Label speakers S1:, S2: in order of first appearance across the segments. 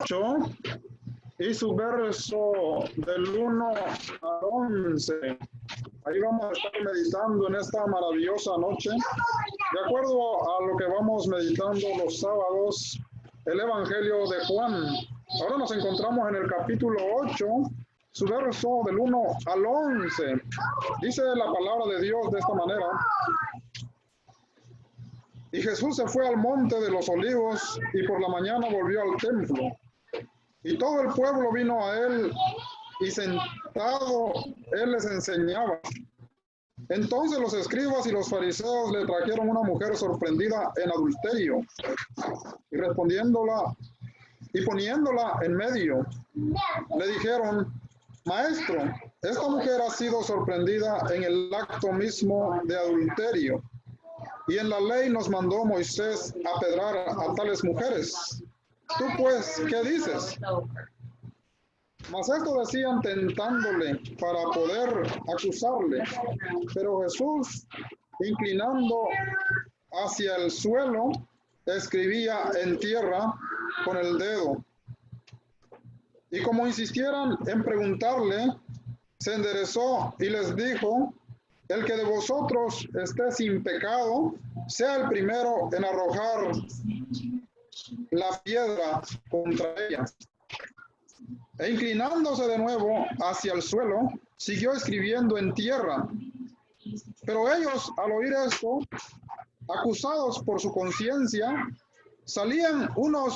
S1: 8 y su verso del 1 al 11. Ahí vamos a estar meditando en esta maravillosa noche. De acuerdo a lo que vamos meditando los sábados, el Evangelio de Juan. Ahora nos encontramos en el capítulo 8, su verso del 1 al 11. Dice la palabra de Dios de esta manera. Y Jesús se fue al monte de los olivos y por la mañana volvió al templo. Y todo el pueblo vino a él y sentado él les enseñaba. Entonces los escribas y los fariseos le trajeron una mujer sorprendida en adulterio y respondiéndola y poniéndola en medio, le dijeron: Maestro, esta mujer ha sido sorprendida en el acto mismo de adulterio. Y en la ley nos mandó Moisés apedrar a tales mujeres. Tú pues, ¿qué dices? Mas esto decían tentándole para poder acusarle. Pero Jesús, inclinando hacia el suelo, escribía en tierra con el dedo. Y como insistieran en preguntarle, se enderezó y les dijo: el que de vosotros esté sin pecado, sea el primero en arrojar la piedra contra ella. E inclinándose de nuevo hacia el suelo, siguió escribiendo en tierra. Pero ellos, al oír esto, acusados por su conciencia, salían uno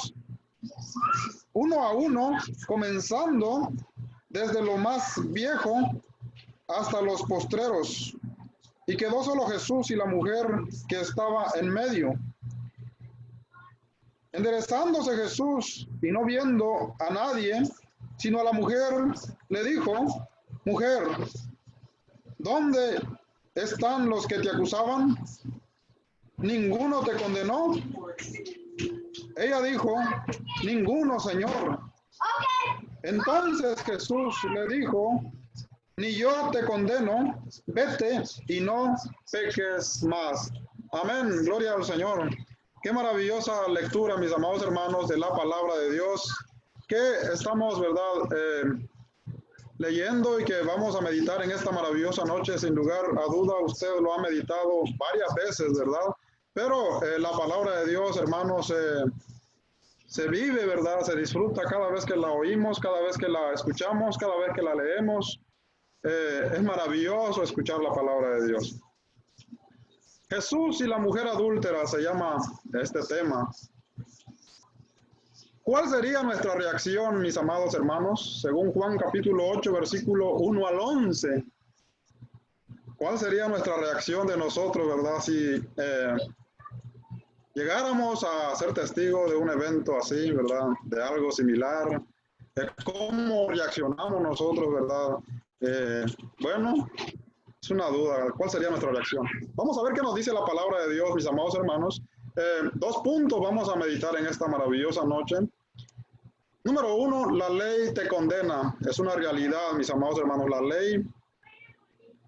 S1: a uno, comenzando desde lo más viejo hasta los postreros. Y quedó solo Jesús y la mujer que estaba en medio. Enderezándose Jesús y no viendo a nadie, sino a la mujer, le dijo: Mujer, ¿dónde están los que te acusaban? ¿Ninguno te condenó? Ella dijo: Ninguno, Señor. Entonces Jesús le dijo: Ni yo te condeno, vete y no peques más. Amén, gloria al Señor. Qué maravillosa lectura, mis amados hermanos, de la palabra de Dios, que estamos, ¿verdad?, leyendo y que vamos a meditar en esta maravillosa noche. Sin lugar a duda, usted lo ha meditado varias veces, ¿verdad? Pero la palabra de Dios, hermanos, se vive, ¿verdad? Se disfruta cada vez que la oímos, cada vez que la escuchamos, cada vez que la leemos. Es maravilloso escuchar la palabra de Dios. Jesús y la mujer adúltera se llama este tema. ¿Cuál sería nuestra reacción, mis amados hermanos? Según Juan capítulo 8, versículo 1 al 11. ¿Cuál sería nuestra reacción de nosotros, verdad, si llegáramos a ser testigos de un evento así, verdad, de algo similar? ¿Cómo reaccionamos nosotros, verdad? Bueno, es una duda. ¿Cuál sería nuestra reacción? Vamos a ver qué nos dice la palabra de Dios, mis amados hermanos. 2 puntos vamos a meditar en esta maravillosa noche. Número 1, la ley te condena. Es una realidad, mis amados hermanos. La ley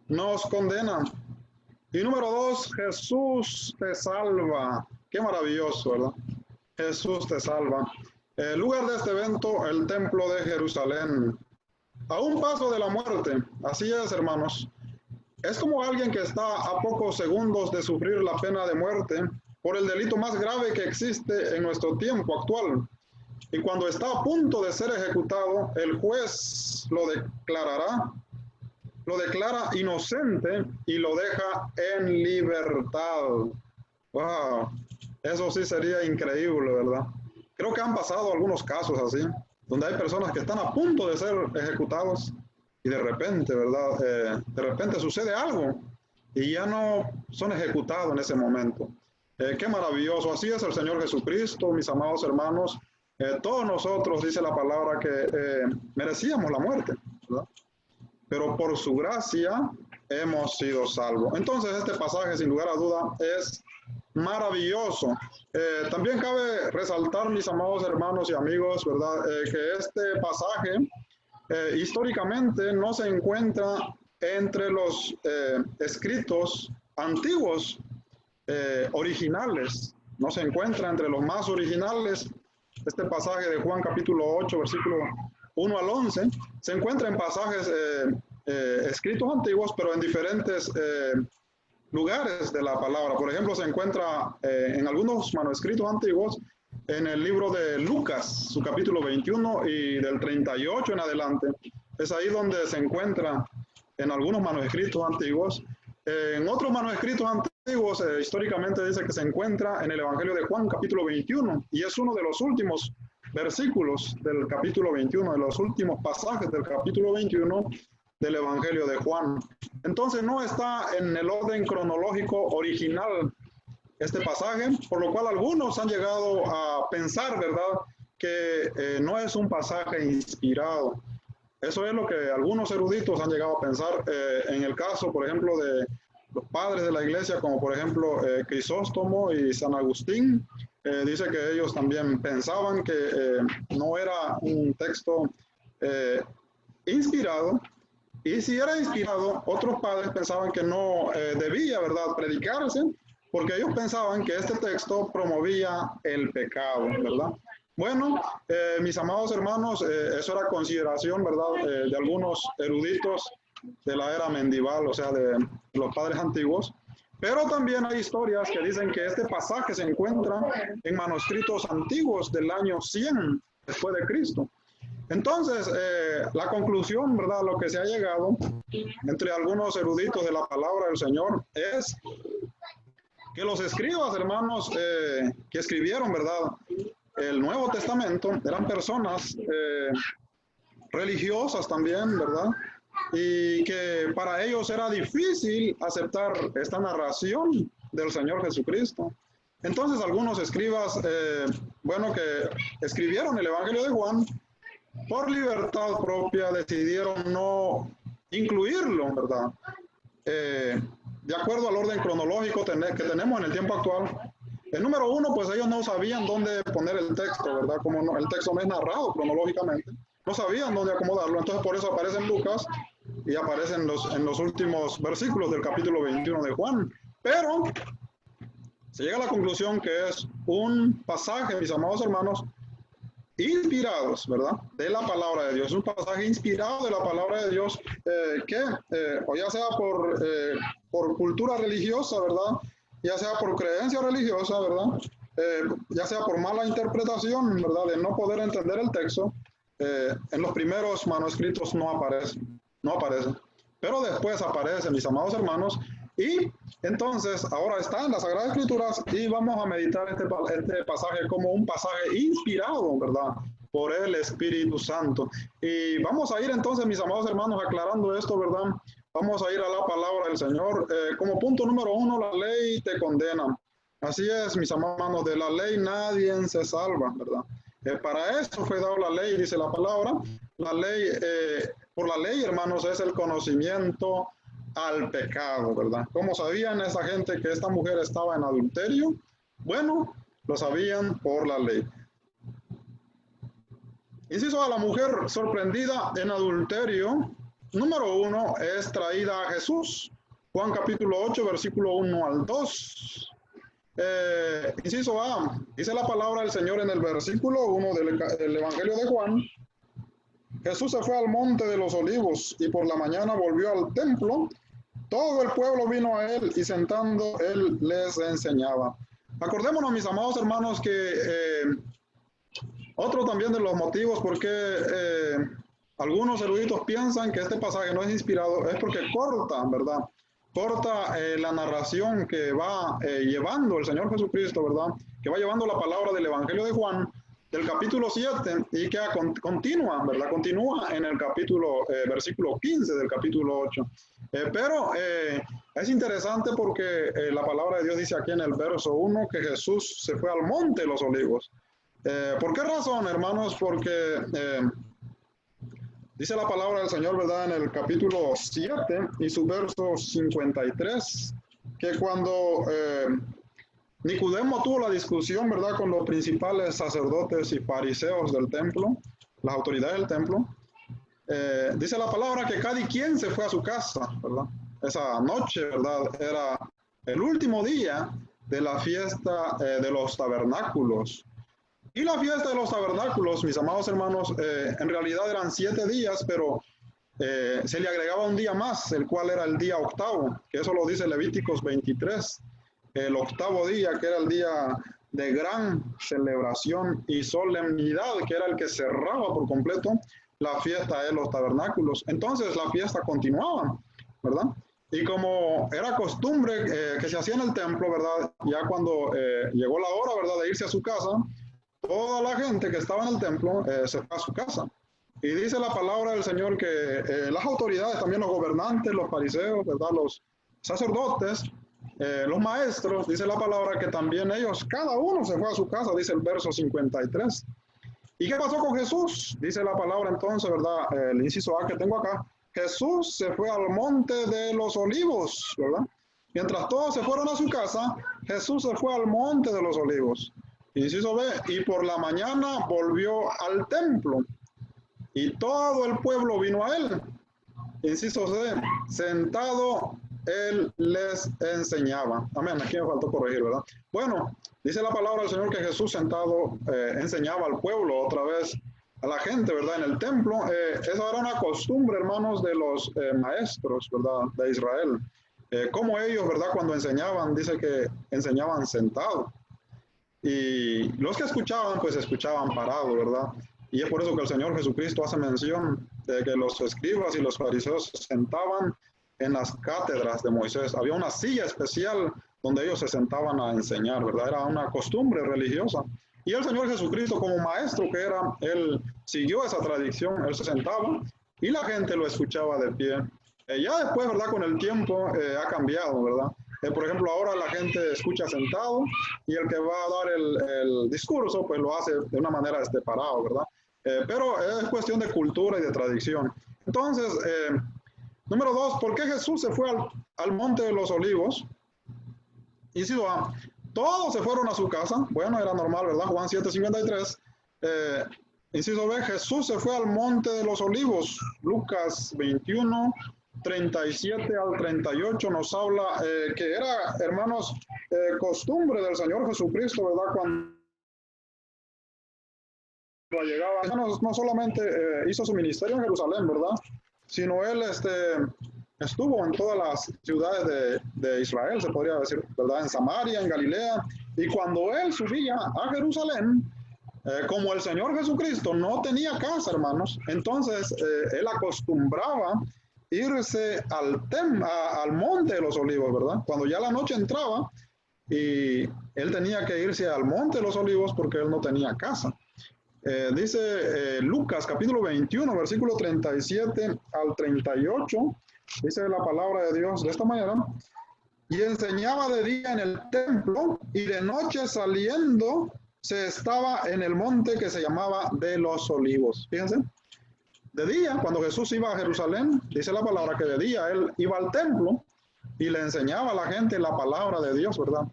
S1: nos condena. Y número 2, Jesús te salva. Qué maravilloso, ¿verdad? Jesús te salva. El lugar de este evento, el templo de Jerusalén. A un paso de la muerte. Así es, hermanos. Es como alguien que está a pocos segundos de sufrir la pena de muerte por el delito más grave que existe en nuestro tiempo actual. Y cuando está a punto de ser ejecutado, el juez lo declara inocente y lo deja en libertad. ¡Wow! Eso sí sería increíble, ¿verdad? Creo que han pasado algunos casos así, donde hay personas que están a punto de ser ejecutados y de repente, ¿verdad? De repente sucede algo y ya no son ejecutados en ese momento. Qué maravilloso. Así es el Señor Jesucristo, mis amados hermanos. Todos nosotros, dice la palabra, que merecíamos la muerte, ¿verdad? Pero por su gracia hemos sido salvos. Entonces este pasaje, sin lugar a duda, es maravilloso. También cabe resaltar, mis amados hermanos y amigos, ¿verdad?, que este pasaje históricamente no se encuentra entre los escritos antiguos originales, no se encuentra entre los más originales, este pasaje de Juan capítulo 8, versículo 1 al 11, se encuentra en pasajes escritos antiguos, pero en diferentes lugares de la palabra. Por ejemplo, se encuentra en algunos manuscritos antiguos en el libro de Lucas, su capítulo 21 y del 38 en adelante. Es ahí donde se encuentra en algunos manuscritos antiguos. En otros manuscritos antiguos, históricamente dice que se encuentra en el Evangelio de Juan, capítulo 21, y es uno de los últimos versículos del capítulo 21, de los últimos pasajes del capítulo 21 del Evangelio de Juan. Entonces no está en el orden cronológico original este pasaje, por lo cual algunos han llegado a pensar, ¿verdad?, que no es un pasaje inspirado. Eso es lo que algunos eruditos han llegado a pensar en el caso, por ejemplo, de los padres de la iglesia, como por ejemplo Crisóstomo y San Agustín. Dice que ellos también pensaban que no era un texto inspirado, y si era inspirado, otros padres pensaban que no debía, ¿verdad?, predicarse, porque ellos pensaban que este texto promovía el pecado, ¿verdad? Bueno, mis amados hermanos, eso era consideración, ¿verdad?, de algunos eruditos de la era medieval, o sea, de los padres antiguos. Pero también hay historias que dicen que este pasaje se encuentra en manuscritos antiguos del año 100 después de Cristo. Entonces, la conclusión, ¿verdad?, lo que se ha llegado entre algunos eruditos de la palabra del Señor es que los escribas, hermanos, que escribieron, ¿verdad?, el Nuevo Testamento, eran personas religiosas también, ¿verdad?, y que para ellos era difícil aceptar esta narración del Señor Jesucristo. Entonces, algunos escribas, bueno, que escribieron el Evangelio de Juan, por libertad propia decidieron no incluirlo, ¿verdad? De acuerdo al orden cronológico que tenemos en el tiempo actual. El número uno, pues ellos no sabían dónde poner el texto, ¿verdad? Como no, el texto no es narrado cronológicamente, no sabían dónde acomodarlo, entonces por eso aparece en Lucas y aparece en los últimos versículos del capítulo 21 de Juan. Pero se llega a la conclusión que es un pasaje, mis amados hermanos, inspirados, ¿verdad?, de la palabra de Dios. Un pasaje inspirado de la palabra de Dios o ya sea por cultura religiosa, ¿verdad?, ya sea por creencia religiosa, ¿verdad?, ya sea por mala interpretación, ¿verdad?, de no poder entender el texto, en los primeros manuscritos no aparece. Pero después aparece, mis amados hermanos, y entonces ahora está en las Sagradas Escrituras y vamos a meditar este pasaje como un pasaje inspirado, ¿verdad?, por el Espíritu Santo. Y vamos a ir entonces, mis amados hermanos, aclarando esto, ¿verdad? Vamos a ir a la palabra del Señor. Como punto número uno, la ley te condena. Así es, mis amados hermanos, de la ley nadie se salva, ¿verdad? Para eso fue dada la ley, dice la palabra. La ley, por la ley, hermanos, es el conocimiento al pecado, ¿verdad? ¿Cómo sabían esa gente que esta mujer estaba en adulterio? Bueno, lo sabían por la ley. Inciso a la mujer sorprendida en adulterio, número uno, es traída a Jesús. Juan capítulo 8, versículo 1 al 2. Inciso A, dice la palabra del Señor en el versículo 1 del Evangelio de Juan. Jesús se fue al monte de los olivos y por la mañana volvió al templo. Todo el pueblo vino a él y sentando él les enseñaba. Acordémonos, mis amados hermanos, que otro también de los motivos por qué algunos eruditos piensan que este pasaje no es inspirado es porque corta, ¿verdad? Corta la narración que va llevando el Señor Jesucristo, ¿verdad? Que va llevando la palabra del Evangelio de Juan, del capítulo 7, y que continúa, ¿verdad? Continúa en el capítulo, versículo 15 del capítulo 8. Pero es interesante porque la palabra de Dios dice aquí en el verso 1 que Jesús se fue al monte de los olivos. ¿Por qué razón, hermanos? Porque dice la palabra del Señor, ¿verdad?, en el capítulo 7 y su verso 53, que cuando Nicodemo tuvo la discusión, ¿verdad?, con los principales sacerdotes y fariseos del templo, las autoridades del templo, dice la palabra que cada quien se fue a su casa, ¿verdad? Esa noche, ¿verdad?, era el último día de la fiesta de los tabernáculos. Y la fiesta de los tabernáculos, mis amados hermanos, en realidad eran 7 días, pero se le agregaba un día más, el cual era el día octavo, que eso lo dice Levíticos 23, el octavo día, que era el día de gran celebración y solemnidad, que era el que cerraba por completo la fiesta de los tabernáculos. Entonces la fiesta continuaba, ¿verdad? Y como era costumbre que se hacía en el templo, ¿verdad? Ya cuando llegó la hora, ¿verdad?, de irse a su casa, toda la gente que estaba en el templo se fue a su casa. Y dice la palabra del Señor que las autoridades, también los gobernantes, los fariseos, ¿verdad?, los sacerdotes, los maestros, dice la palabra que también ellos, cada uno se fue a su casa, dice el verso 53. ¿Y qué pasó con Jesús? Dice la palabra entonces, ¿verdad? El inciso A que tengo acá. Jesús se fue al monte de los olivos, ¿verdad? Mientras todos se fueron a su casa, Jesús se fue al monte de los olivos. Inciso B, y por la mañana volvió al templo, y todo el pueblo vino a él. Inciso C, sentado él les enseñaba. Amén, aquí me faltó corregir, ¿verdad? Bueno, dice la palabra del Señor que Jesús sentado enseñaba al pueblo, otra vez a la gente, ¿verdad? En el templo. Esa era una costumbre, hermanos, de los maestros, ¿verdad?, de Israel. Como ellos, ¿verdad?, cuando enseñaban, dice que enseñaban sentados. Y los que escuchaban, pues escuchaban parados, ¿verdad? Y es por eso que el Señor Jesucristo hace mención de que los escribas y los fariseos se sentaban en las cátedras de Moisés. Había una silla especial donde ellos se sentaban a enseñar, ¿verdad? Era una costumbre religiosa. Y el Señor Jesucristo, como maestro que era, él siguió esa tradición, él se sentaba y la gente lo escuchaba de pie. Ya después, ¿verdad?, con el tiempo ha cambiado, ¿verdad? Por ejemplo, ahora la gente escucha sentado y el que va a dar el discurso, pues lo hace de una manera parado, ¿verdad? Pero es cuestión de cultura y de tradición. Entonces, número 2, ¿por qué Jesús se fue al monte de los olivos? Inciso A, todos se fueron a su casa. Bueno, era normal, ¿verdad? Juan 7:53. Inciso B, Jesús se fue al monte de los olivos. Lucas 21, 37 al 38 nos habla que era, hermanos, costumbre del Señor Jesucristo, ¿verdad? Cuando llegaba, no solamente hizo su ministerio en Jerusalén, ¿verdad?, sino él estuvo en todas las ciudades de Israel, se podría decir, ¿verdad?, en Samaria, en Galilea, y cuando él subía a Jerusalén, como el Señor Jesucristo no tenía casa, hermanos, entonces él acostumbraba irse al monte de los olivos, ¿verdad? Cuando ya la noche entraba y él tenía que irse al monte de los olivos porque él no tenía casa. Dice Lucas capítulo 21, versículo 37 al 38, dice la palabra de Dios de esta manera: y enseñaba de día en el templo, y de noche saliendo se estaba en el monte que se llamaba de los olivos. Fíjense, de día, cuando Jesús iba a Jerusalén, dice la palabra que de día él iba al templo y le enseñaba a la gente la palabra de Dios, ¿verdad?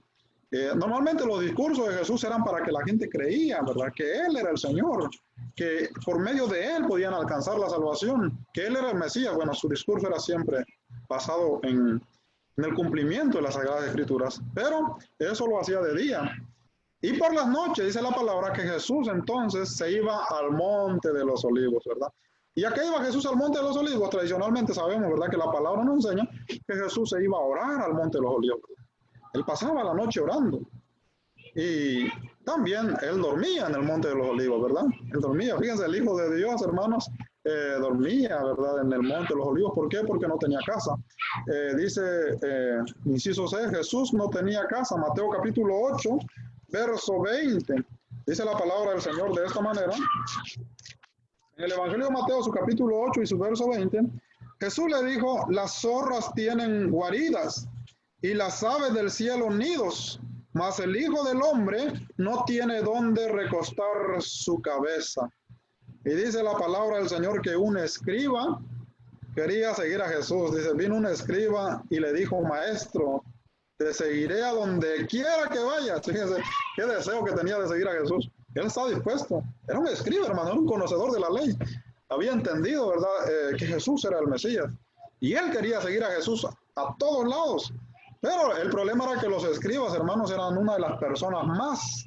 S1: Normalmente los discursos de Jesús eran para que la gente creía, ¿verdad?, que Él era el Señor, que por medio de Él podían alcanzar la salvación, que Él era el Mesías. Bueno, su discurso era siempre basado en el cumplimiento de las Sagradas Escrituras, pero eso lo hacía de día. Y por las noches dice la palabra que Jesús entonces se iba al monte de los olivos, ¿verdad? ¿Y a qué iba Jesús al monte de los olivos? Tradicionalmente sabemos, ¿verdad?, que la palabra nos enseña que Jesús se iba a orar al monte de los olivos, ¿verdad? Él pasaba la noche orando. Y también él dormía en el monte de los olivos, ¿verdad? Él dormía. Fíjense, el Hijo de Dios, hermanos, dormía, ¿verdad?, en el monte de los olivos. ¿Por qué? Porque no tenía casa. Dice, inciso C, Jesús no tenía casa. Mateo capítulo 8, verso 20. Dice la palabra del Señor de esta manera. En el Evangelio de Mateo, su capítulo 8 y su verso 20, Jesús le dijo: las zorras tienen guaridas y las aves del cielo nidos, mas el Hijo del Hombre no tiene dónde recostar su cabeza. Y dice la palabra del Señor que un escriba quería seguir a Jesús. Dice, vino un escriba y le dijo: maestro, te seguiré a donde quiera que vayas. Fíjense qué deseo que tenía de seguir a Jesús. Él estaba dispuesto. Era un escriba, hermano, era un conocedor de la ley. Había entendido, ¿verdad?, que Jesús era el Mesías. Y él quería seguir a Jesús a todos lados. Pero el problema era que los escribas, hermanos, eran una de las personas más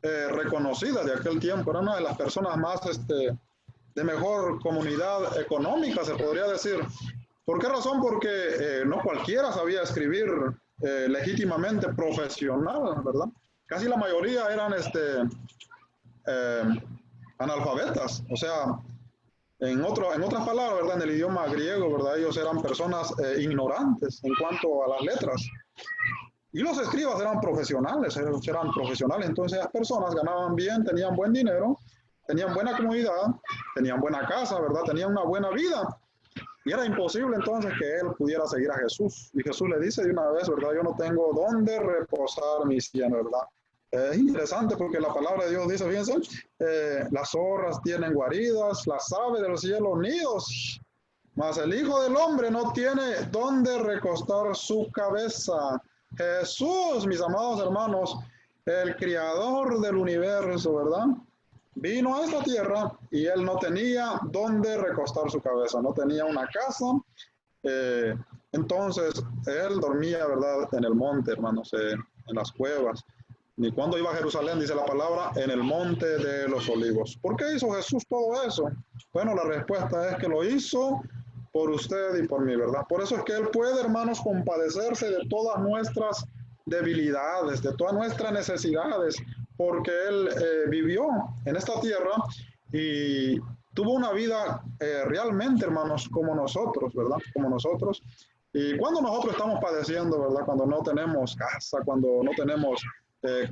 S1: reconocida de aquel tiempo, era una de las personas más de mejor comunidad económica, se podría decir. ¿Por qué razón? Porque no cualquiera sabía escribir legítimamente profesional, ¿verdad? Casi la mayoría eran eh, analfabetas, o sea, en otras palabras, ¿verdad? En el idioma griego, ¿verdad? Ellos eran personas ignorantes en cuanto a las letras. Y los escribas eran profesionales, entonces esas personas ganaban bien, tenían buen dinero, tenían buena comunidad, tenían buena casa, ¿verdad? Tenían una buena vida. Y era imposible entonces que él pudiera seguir a Jesús. Y Jesús le dice de una vez, ¿verdad? Yo no tengo dónde reposar mi sien, ¿verdad? Es interesante porque la palabra de Dios dice, fíjense, las zorras tienen guaridas, las aves del cielo nidos, mas el Hijo del Hombre no tiene dónde recostar su cabeza. Jesús, mis amados hermanos, el creador del universo, ¿verdad? Vino a esta tierra y él no tenía dónde recostar su cabeza, no tenía una casa. Entonces, él dormía, ¿verdad? En el monte, hermanos, en las cuevas. Ni cuando iba a Jerusalén, dice la palabra, en el monte de los olivos. ¿Por qué hizo Jesús todo eso? Bueno, la respuesta es que lo hizo por usted y por mí, ¿verdad? Por eso es que Él puede, hermanos, compadecerse de todas nuestras debilidades, de todas nuestras necesidades, porque Él vivió en esta tierra y tuvo una vida realmente, hermanos, como nosotros, ¿verdad? Como nosotros. Y cuando nosotros estamos padeciendo, ¿verdad? Cuando no tenemos casa, cuando no tenemos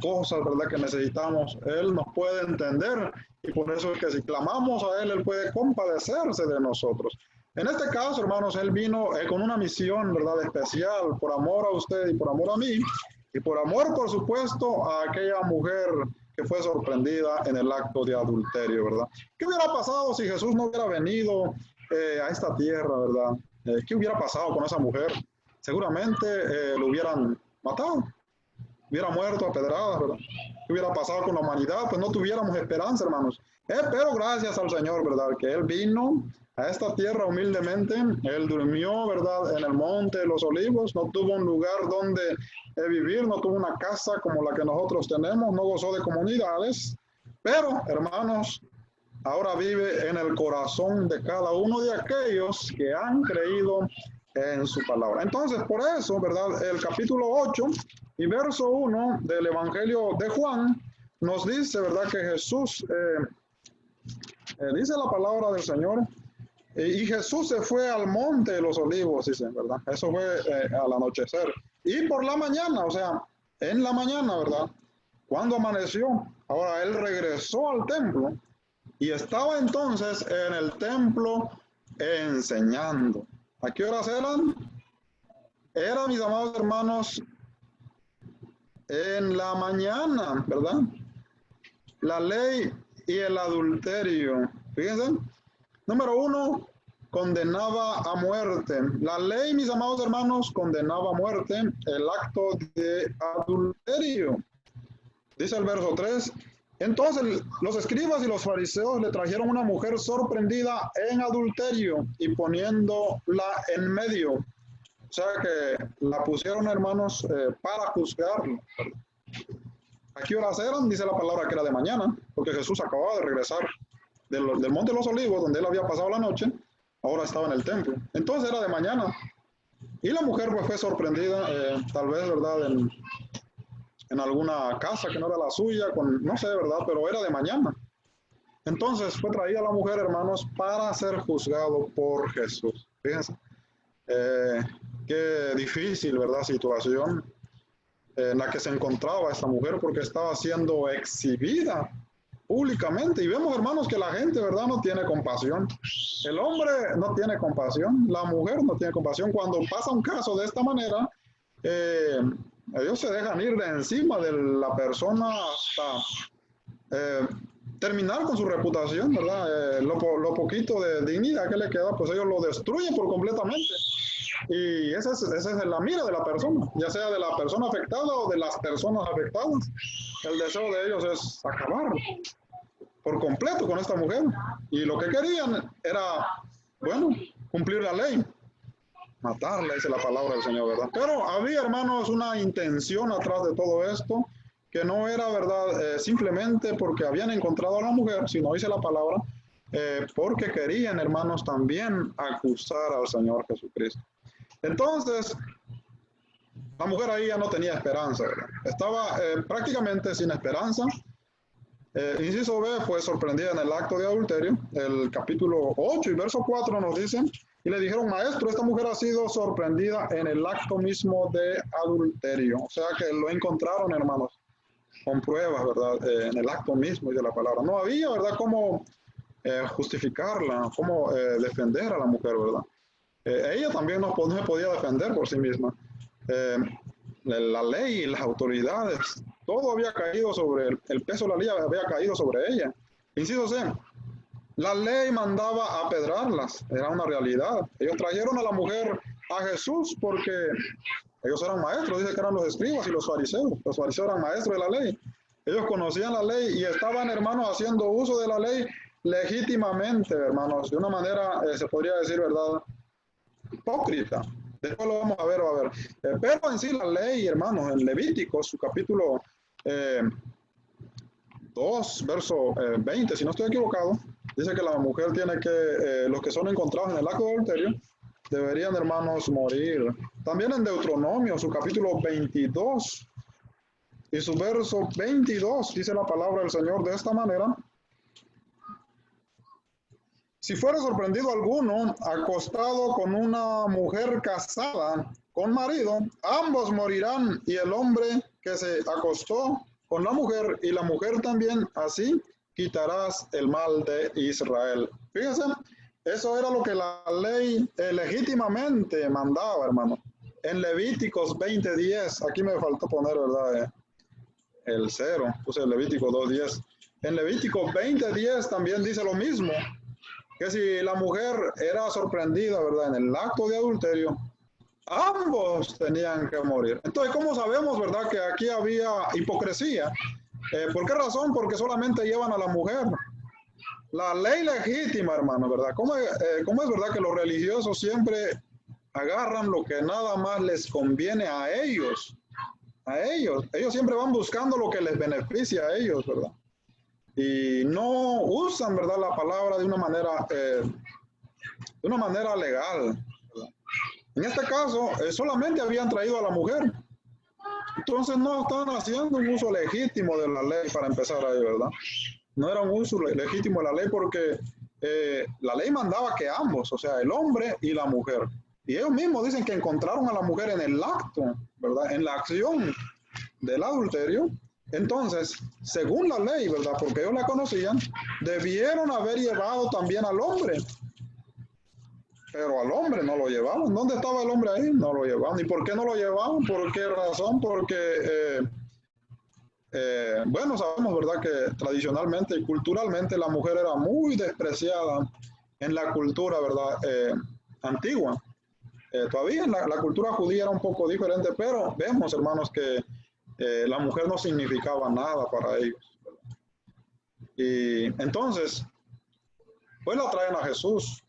S1: cosas, ¿verdad? Que necesitamos, Él nos puede entender y por eso es que si clamamos a Él, Él puede compadecerse de nosotros. En este caso, hermanos, Él vino con una misión, ¿verdad? Especial, por amor a usted y por amor a mí, y por amor, por supuesto, a aquella mujer que fue sorprendida en el acto de adulterio, ¿verdad? ¿Qué hubiera pasado si Jesús no hubiera venido a esta tierra, ¿verdad? ¿Qué hubiera pasado con esa mujer? Seguramente lo hubieran matado, hubiera muerto a pedradas, ¿verdad? ¿Qué hubiera pasado con la humanidad? Pues no tuviéramos esperanza, hermanos. Pero gracias al Señor, ¿verdad? Que Él vino a esta tierra humildemente, Él durmió, ¿verdad? En el monte de los olivos, no tuvo un lugar donde vivir, no tuvo una casa como la que nosotros tenemos, no gozó de comunidades, pero, hermanos, ahora vive en el corazón de cada uno de aquellos que han creído en su palabra. Entonces, por eso, ¿verdad? El capítulo 8 y verso 1 del Evangelio de Juan nos dice, ¿verdad? Que Jesús, dice la palabra del Señor, y Jesús se fue al monte de los olivos, dice, ¿verdad? Eso fue al anochecer. Y por la mañana, o sea, en la mañana, ¿verdad? Cuando amaneció, ahora él regresó al templo y estaba entonces en el templo enseñando. ¿A qué horas eran? Eran, mis amados hermanos, en la mañana, ¿verdad? La ley y el adulterio. Fíjense. Número 1, condenaba a muerte. La ley, mis amados hermanos, condenaba a muerte el acto de adulterio. Dice el verso 3. Entonces los escribas y los fariseos le trajeron una mujer sorprendida en adulterio y poniéndola en medio. O sea que la pusieron, hermanos, para juzgarlo. ¿A qué horas eran? Dice la palabra que era de mañana, porque Jesús acababa de regresar del Monte de los Olivos, donde él había pasado la noche, ahora estaba en el templo. Entonces era de mañana. Y la mujer pues fue sorprendida, tal vez, ¿verdad? En alguna casa que no era la suya, no sé, ¿verdad? Pero era de mañana. Entonces fue traída la mujer, hermanos, para ser juzgado por Jesús. Fíjense, qué difícil, ¿verdad? Situación en la que se encontraba esta mujer porque estaba siendo exhibida públicamente. Y vemos, hermanos, que la gente, ¿verdad? No tiene compasión. El hombre no tiene compasión, la mujer no tiene compasión. Cuando pasa un caso de esta manera, ellos se dejan ir de encima de la persona hasta terminar con su reputación, ¿verdad? Lo poquito de dignidad que le queda, pues ellos lo destruyen por completamente. Y esa es la mira de la persona, ya sea de la persona afectada o de las personas afectadas. El deseo de ellos es acabar por completo con esta mujer. Y lo que querían era, bueno, cumplir la ley, matarla, dice la palabra del Señor, ¿verdad? Pero había, hermanos, una intención atrás de todo esto, que no era verdad simplemente porque habían encontrado a la mujer, sino dice la palabra, porque querían, hermanos, también acusar al Señor Jesucristo. Entonces, la mujer ahí ya no tenía esperanza, ¿verdad? Estaba prácticamente sin esperanza. Inciso B, fue sorprendida en el acto de adulterio. El capítulo 8 y verso 4 nos dicen, y le dijeron, maestro, esta mujer ha sido sorprendida en el acto mismo de adulterio. O sea que lo encontraron, hermanos, con pruebas, ¿verdad? En el acto mismo de la palabra. No había, ¿verdad?, cómo justificarla, cómo defender a la mujer, ¿verdad? Ella también no se podía defender por sí misma. La ley y las autoridades, todo había caído sobre el peso de la ley, había caído sobre ella. Inciso C, la ley mandaba apedrarlas, era una realidad. Ellos trajeron a la mujer a Jesús porque ellos eran maestros, dice que eran los escribas y los fariseos. Los fariseos eran maestros de la ley. Ellos conocían la ley y estaban, hermanos, haciendo uso de la ley legítimamente, hermanos, de una manera, se podría decir, ¿verdad?, hipócrita. Después lo vamos a ver, pero en sí la ley, hermanos, en Levíticos, su capítulo 2, verso 20, si no estoy equivocado, dice que la mujer tiene que, los que son encontrados en el acto de adulterio, deberían, hermanos, morir. También en Deuteronomio, su capítulo 22 y su verso 22, dice la palabra del Señor de esta manera: si fuera sorprendido alguno acostado con una mujer casada con marido, ambos morirán, y el hombre que se acostó con la mujer y la mujer también, así quitarás el mal de Israel. Fíjense, eso era lo que la ley legítimamente mandaba, hermano. En Levíticos 20:10, aquí me faltó poner, ¿verdad?, el 0, puse Levítico 2:10. En Levítico 20:10 también dice lo mismo, que si la mujer era sorprendida, ¿verdad?, en el acto de adulterio, ambos tenían que morir. Entonces, ¿cómo sabemos, verdad, que aquí había hipocresía? ¿Por qué razón? Porque solamente llevan a la mujer. La ley legítima, hermano, ¿verdad? ¿Cómo es verdad que los religiosos siempre agarran lo que nada más les conviene a ellos? A ellos. Ellos siempre van buscando lo que les beneficia a ellos, ¿verdad? Y no usan, ¿verdad?, la palabra de una manera legal, ¿verdad? En este caso, solamente habían traído a la mujer. Entonces no estaban haciendo un uso legítimo de la ley para empezar ahí, ¿verdad? No era un uso legítimo de la ley porque la ley mandaba que ambos, o sea, el hombre y la mujer. Y ellos mismos dicen que encontraron a la mujer en el acto, ¿verdad?, en la acción del adulterio. Entonces, según la ley, ¿verdad?, porque ellos la conocían, debieron haber llevado también al hombre. Pero al hombre no lo llevaban. ¿Dónde estaba el hombre ahí? No lo llevaban. ¿Y por qué no lo llevaban? ¿Por qué razón? Porque, bueno, sabemos, ¿verdad?, que tradicionalmente y culturalmente la mujer era muy despreciada en la cultura, ¿verdad?, antigua. Todavía en la cultura judía era un poco diferente, pero vemos, hermanos, que la mujer no significaba nada para ellos, ¿verdad? Y entonces, pues la traen a Jesús.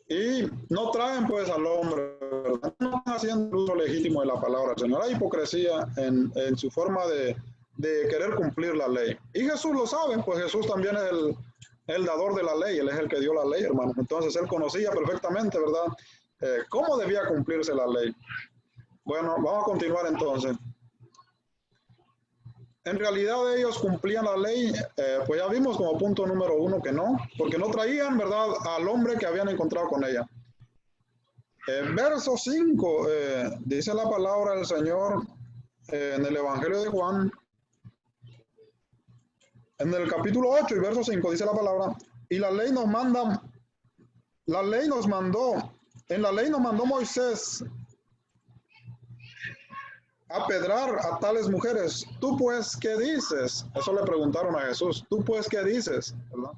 S1: Y no traen pues al hombre, ¿verdad? No están haciendo el uso legítimo de la palabra, Señor. Hay hipocresía en su forma de querer cumplir la ley. Y Jesús lo sabe, pues Jesús también es el dador de la ley, Él es el que dio la ley, hermano. Entonces Él conocía perfectamente, ¿verdad?, cómo debía cumplirse la ley. Bueno, vamos a continuar entonces. En realidad ellos cumplían la ley, pues ya vimos como punto número 1 que no, porque no traían, ¿verdad?, al hombre que habían encontrado con ella. Verso 5, dice la palabra del Señor en el Evangelio de Juan, en el capítulo 8 y verso 5 dice la palabra, y la ley nos manda, la ley nos mandó, en la ley nos mandó Moisés apedrar a tales mujeres. ¿Tú pues qué dices? Eso le preguntaron a Jesús. ¿Tú pues qué dices? ¿Verdad?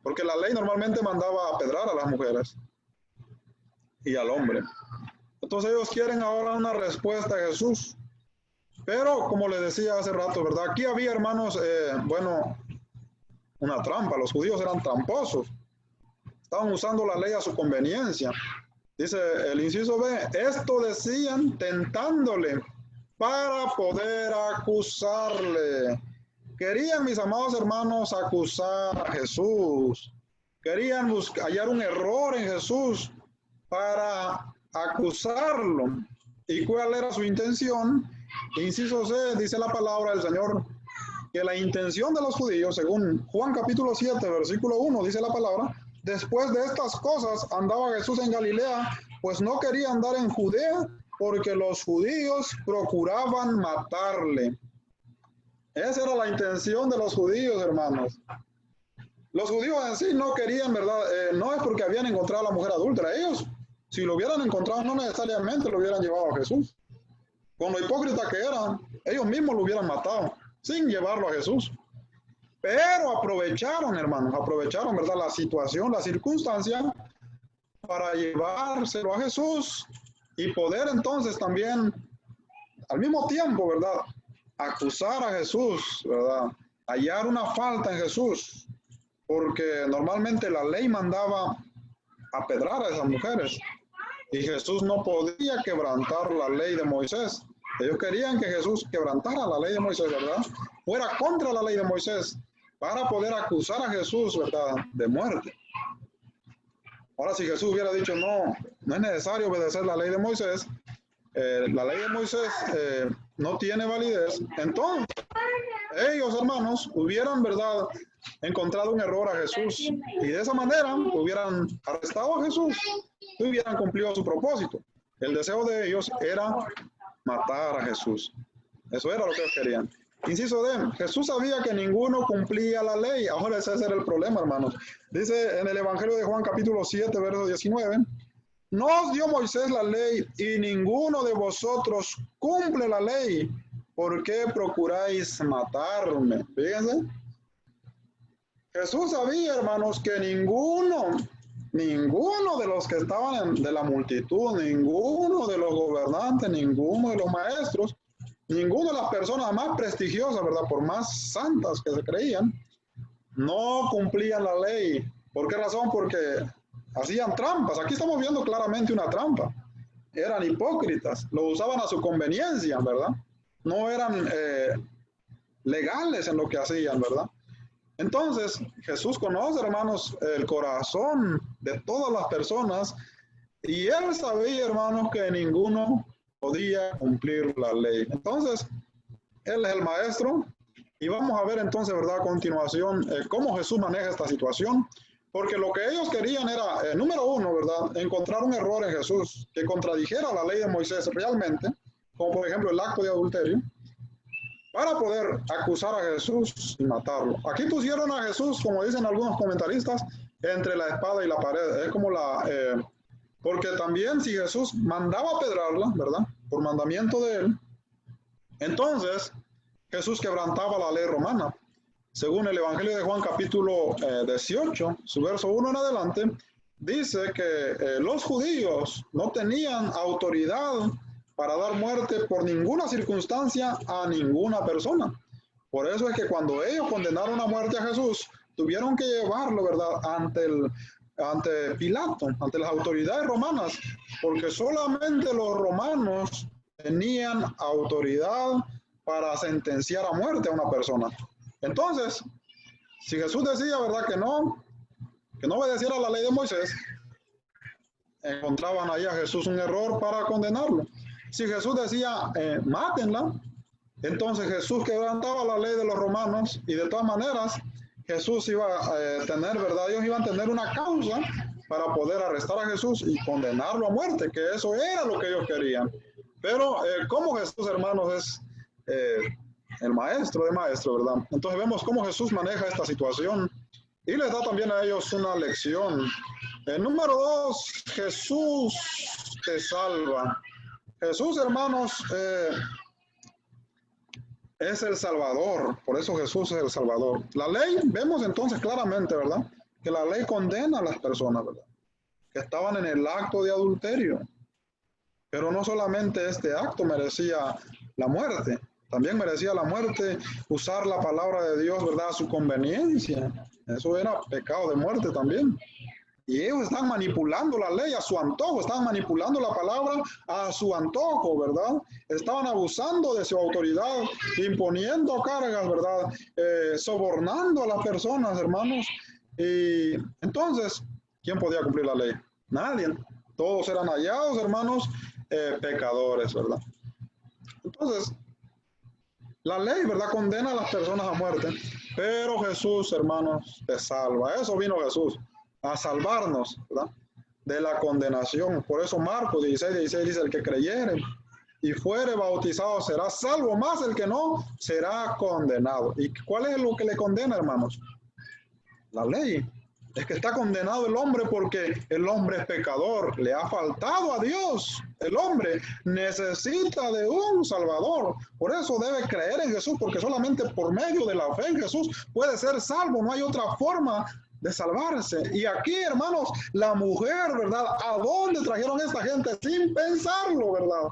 S1: Porque la ley normalmente mandaba apedrar a las mujeres y al hombre. Entonces ellos quieren ahora una respuesta a Jesús. Pero como les decía hace rato, ¿verdad? Aquí había, hermanos, bueno, una trampa. Los judíos eran tramposos. Estaban usando la ley a su conveniencia. Dice el inciso B, esto decían tentándole para poder acusarle. Querían, mis amados hermanos, acusar a Jesús. Querían hallar un error en Jesús para acusarlo. ¿Y cuál era su intención? Inciso C, dice la palabra del Señor, que la intención de los judíos, según Juan capítulo 7, versículo 1, dice la palabra, después de estas cosas andaba Jesús en Galilea, pues no quería andar en Judea, porque los judíos procuraban matarle. Esa era la intención de los judíos, hermanos. Los judíos en sí no querían, ¿verdad? No es porque habían encontrado a la mujer adúltera. Ellos, si lo hubieran encontrado, no necesariamente lo hubieran llevado a Jesús. Con lo hipócrita que eran, ellos mismos lo hubieran matado, sin llevarlo a Jesús. Pero aprovecharon, hermanos, aprovecharon, ¿verdad? La situación, la circunstancia, para llevárselo a Jesús y poder entonces también, al mismo tiempo, ¿verdad? Acusar a Jesús, ¿verdad? Hallar una falta en Jesús, porque normalmente la ley mandaba apedrar a esas mujeres y Jesús no podía quebrantar la ley de Moisés. Ellos querían que Jesús quebrantara la ley de Moisés, ¿verdad? Fuera contra la ley de Moisés para poder acusar a Jesús, ¿verdad? De muerte. Ahora, si Jesús hubiera dicho, no, no es necesario obedecer la ley de Moisés, la ley de Moisés no tiene validez, entonces ellos, hermanos, hubieran, ¿verdad?, encontrado un error a Jesús y de esa manera hubieran arrestado a Jesús y hubieran cumplido su propósito. El deseo de ellos era matar a Jesús. Eso era lo que ellos querían. Inciso D, Jesús sabía que ninguno cumplía la ley. Ahora ese era el problema, hermanos. Dice en el Evangelio de Juan capítulo 7, verso 19, nos dio Moisés la ley y ninguno de vosotros cumple la ley. ¿Por qué procuráis matarme? Fíjense. Jesús sabía, hermanos, que ninguno de los que estaban de la multitud, ninguno de los gobernantes, ninguno de los maestros, ninguna de las personas más prestigiosas, ¿verdad? Por más santas que se creían, no cumplían la ley. ¿Por qué razón? Porque hacían trampas. Aquí estamos viendo claramente una trampa. Eran hipócritas, lo usaban a su conveniencia, ¿verdad? No eran legales en lo que hacían, ¿verdad? Entonces, Jesús conoce, hermanos, el corazón de todas las personas y él sabía, hermanos, que ninguno podía cumplir la ley. Entonces, él es el maestro y vamos a ver entonces, ¿verdad?, a continuación cómo Jesús maneja esta situación, porque lo que ellos querían era, número uno, ¿verdad?, encontrar un error en Jesús que contradijera la ley de Moisés realmente, como por ejemplo el acto de adulterio, para poder acusar a Jesús y matarlo. Aquí pusieron a Jesús, como dicen algunos comentaristas, entre la espada y la pared. Es como porque también si Jesús mandaba pedrarla, ¿verdad?, por mandamiento de él, entonces Jesús quebrantaba la ley romana. Según el Evangelio de Juan capítulo 18, su verso 1 en adelante, dice que los judíos no tenían autoridad para dar muerte por ninguna circunstancia a ninguna persona. Por eso es que cuando ellos condenaron a muerte a Jesús, tuvieron que llevarlo, ¿verdad?, ante Pilato, ante las autoridades romanas, porque solamente los romanos tenían autoridad para sentenciar a muerte a una persona. Entonces, si Jesús decía, ¿verdad?, que no obedeciera la ley de Moisés, encontraban ahí a Jesús un error para condenarlo. Si Jesús decía, mátenla, entonces Jesús quebrantaba la ley de los romanos y de todas maneras Jesús iba a tener, ¿verdad? Ellos iban a tener una causa para poder arrestar a Jesús y condenarlo a muerte, que eso era lo que ellos querían. Pero como Jesús, hermanos, es el maestro de maestros, ¿verdad? Entonces vemos cómo Jesús maneja esta situación y les da también a ellos una lección. Número 2, Jesús te salva. Jesús, hermanos, es el Salvador, por eso Jesús es el Salvador. La ley, vemos entonces claramente, ¿verdad?, que la ley condena a las personas, ¿verdad?, que estaban en el acto de adulterio. Pero no solamente este acto merecía la muerte, también merecía la muerte usar la palabra de Dios, ¿verdad?, a su conveniencia. Eso era pecado de muerte también. Y ellos están manipulando la ley a su antojo, estaban manipulando la palabra a su antojo, ¿verdad? Estaban abusando de su autoridad, imponiendo cargas, ¿verdad? Sobornando a las personas, hermanos. Y entonces, ¿quién podía cumplir la ley? Nadie. Todos eran hallados, hermanos, pecadores, ¿verdad? Entonces, la ley, ¿verdad? Condena a las personas a muerte, pero Jesús, hermanos, te salva. A eso vino Jesús, a salvarnos, ¿verdad? De la condenación. Por eso Marcos 16:16 dice, el que creyere y fuere bautizado será salvo, más el que no será condenado. ¿Y cuál es lo que le condena, hermanos? La ley. Es que está condenado el hombre porque el hombre es pecador, le ha faltado a Dios. El hombre necesita de un Salvador. Por eso debe creer en Jesús, porque solamente por medio de la fe en Jesús puede ser salvo. No hay otra forma de salvarse. Y aquí, hermanos, la mujer, ¿verdad? ¿A dónde trajeron esta gente? Sin pensarlo, ¿verdad?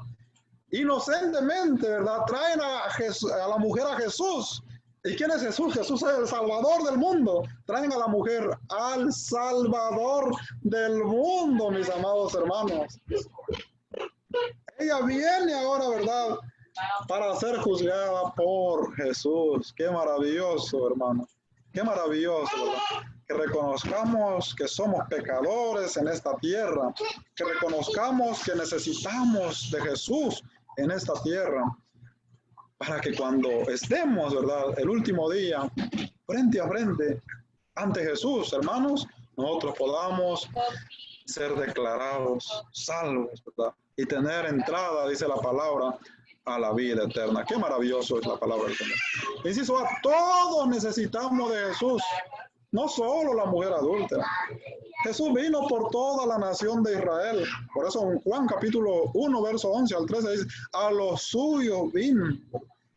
S1: Inocentemente, ¿verdad? Traen a la mujer a Jesús. ¿Y quién es Jesús? Jesús es el Salvador del mundo. Traen a la mujer al Salvador del mundo, mis amados hermanos. Ella viene ahora, ¿verdad? Para ser juzgada por Jesús. Qué maravilloso, hermano. Qué maravilloso, ¿verdad? Que reconozcamos que somos pecadores en esta tierra. Que reconozcamos que necesitamos de Jesús en esta tierra. Para que cuando estemos, ¿verdad? El último día, frente a frente, ante Jesús, hermanos, nosotros podamos ser declarados salvos, ¿verdad? Y tener entrada, dice la palabra, a la vida eterna. Qué maravilloso es la palabra del Señor. Inciso A, todos necesitamos de Jesús, no solo la mujer adúltera. Jesús vino por toda la nación de Israel. Por eso en Juan capítulo 1, verso 11 al 13 dice, a los suyos vino.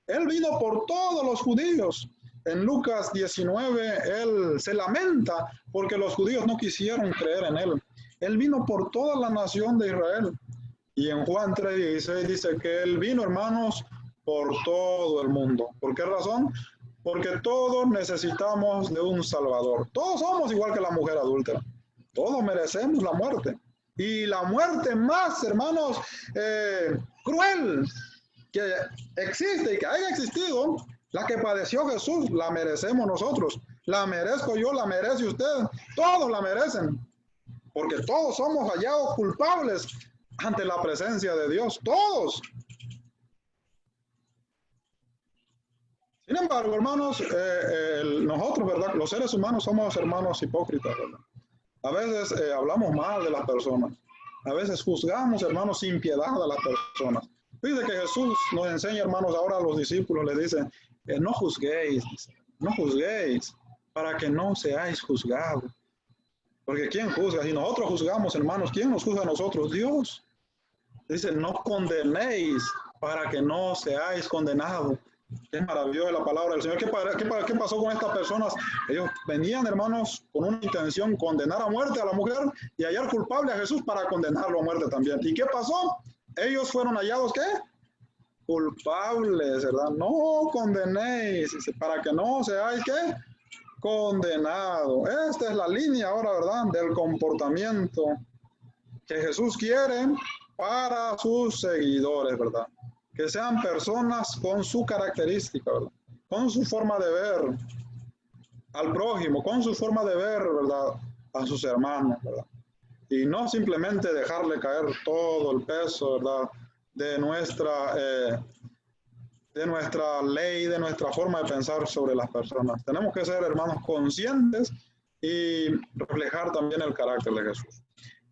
S1: Él vino por todos los judíos. En Lucas 19, él se lamenta porque los judíos no quisieron creer en él. Él vino por toda la nación de Israel. Y en Juan 3:16 dice que él vino, hermanos, por todo el mundo. ¿Por qué razón? Porque todos necesitamos de un Salvador. Todos somos igual que la mujer adúltera. Todos merecemos la muerte. Y la muerte más, hermanos, cruel que existe y que haya existido, la que padeció Jesús, la merecemos nosotros. La merezco yo, la merece usted. Todos la merecen. Porque todos somos hallados culpables ante la presencia de Dios. Todos. Sin embargo, hermanos, nosotros, ¿verdad? Los seres humanos somos hermanos hipócritas, ¿verdad? A veces hablamos mal de las personas. A veces juzgamos, hermanos, sin piedad a las personas. Dice que Jesús nos enseña, hermanos, ahora a los discípulos les dice, no juzguéis, no juzguéis, para que no seáis juzgados. Porque ¿quién juzga? Si nosotros juzgamos, hermanos, ¿quién nos juzga a nosotros? Dios. Dice, no condenéis, para que no seáis condenados. Qué maravillosa la palabra del Señor. ¿Qué pasó con estas personas? Ellos venían, hermanos, con una intención, condenar a muerte a la mujer y hallar culpable a Jesús para condenarlo a muerte también. ¿Y qué pasó? Ellos fueron hallados, ¿qué? Culpables, ¿verdad? No condenéis, para que no seáis, ¿qué? Condenados. Esta es la línea ahora, ¿verdad? Del comportamiento que Jesús quiere para sus seguidores, ¿verdad? Que sean personas con su característica, ¿verdad? Con su forma de ver al prójimo, con su forma de ver, ¿verdad? A sus hermanos, ¿verdad? Y no simplemente dejarle caer todo el peso, ¿verdad? De nuestra ley, de nuestra forma de pensar sobre las personas. Tenemos que ser, hermanos, conscientes y reflejar también el carácter de Jesús.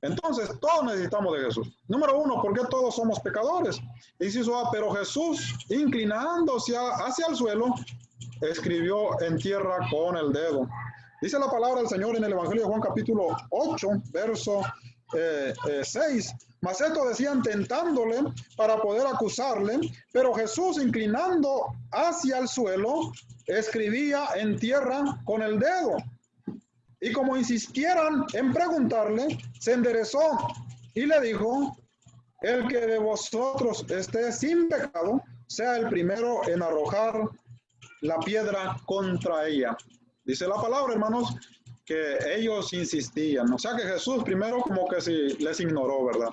S1: Entonces, todos necesitamos de Jesús. Número uno, ¿por qué todos somos pecadores? Inciso A, pero Jesús, inclinándose hacia el suelo, escribió en tierra con el dedo. Dice la palabra del Señor en el Evangelio de Juan capítulo 8, verso 6. Mas esto decían tentándole para poder acusarle, pero Jesús, inclinando hacia el suelo, escribía en tierra con el dedo. Y como insistieran en preguntarle, se enderezó y le dijo, el que de vosotros esté sin pecado, sea el primero en arrojar la piedra contra ella. Dice la palabra, hermanos, que ellos insistían. O sea que Jesús primero como que sí les ignoró, ¿verdad?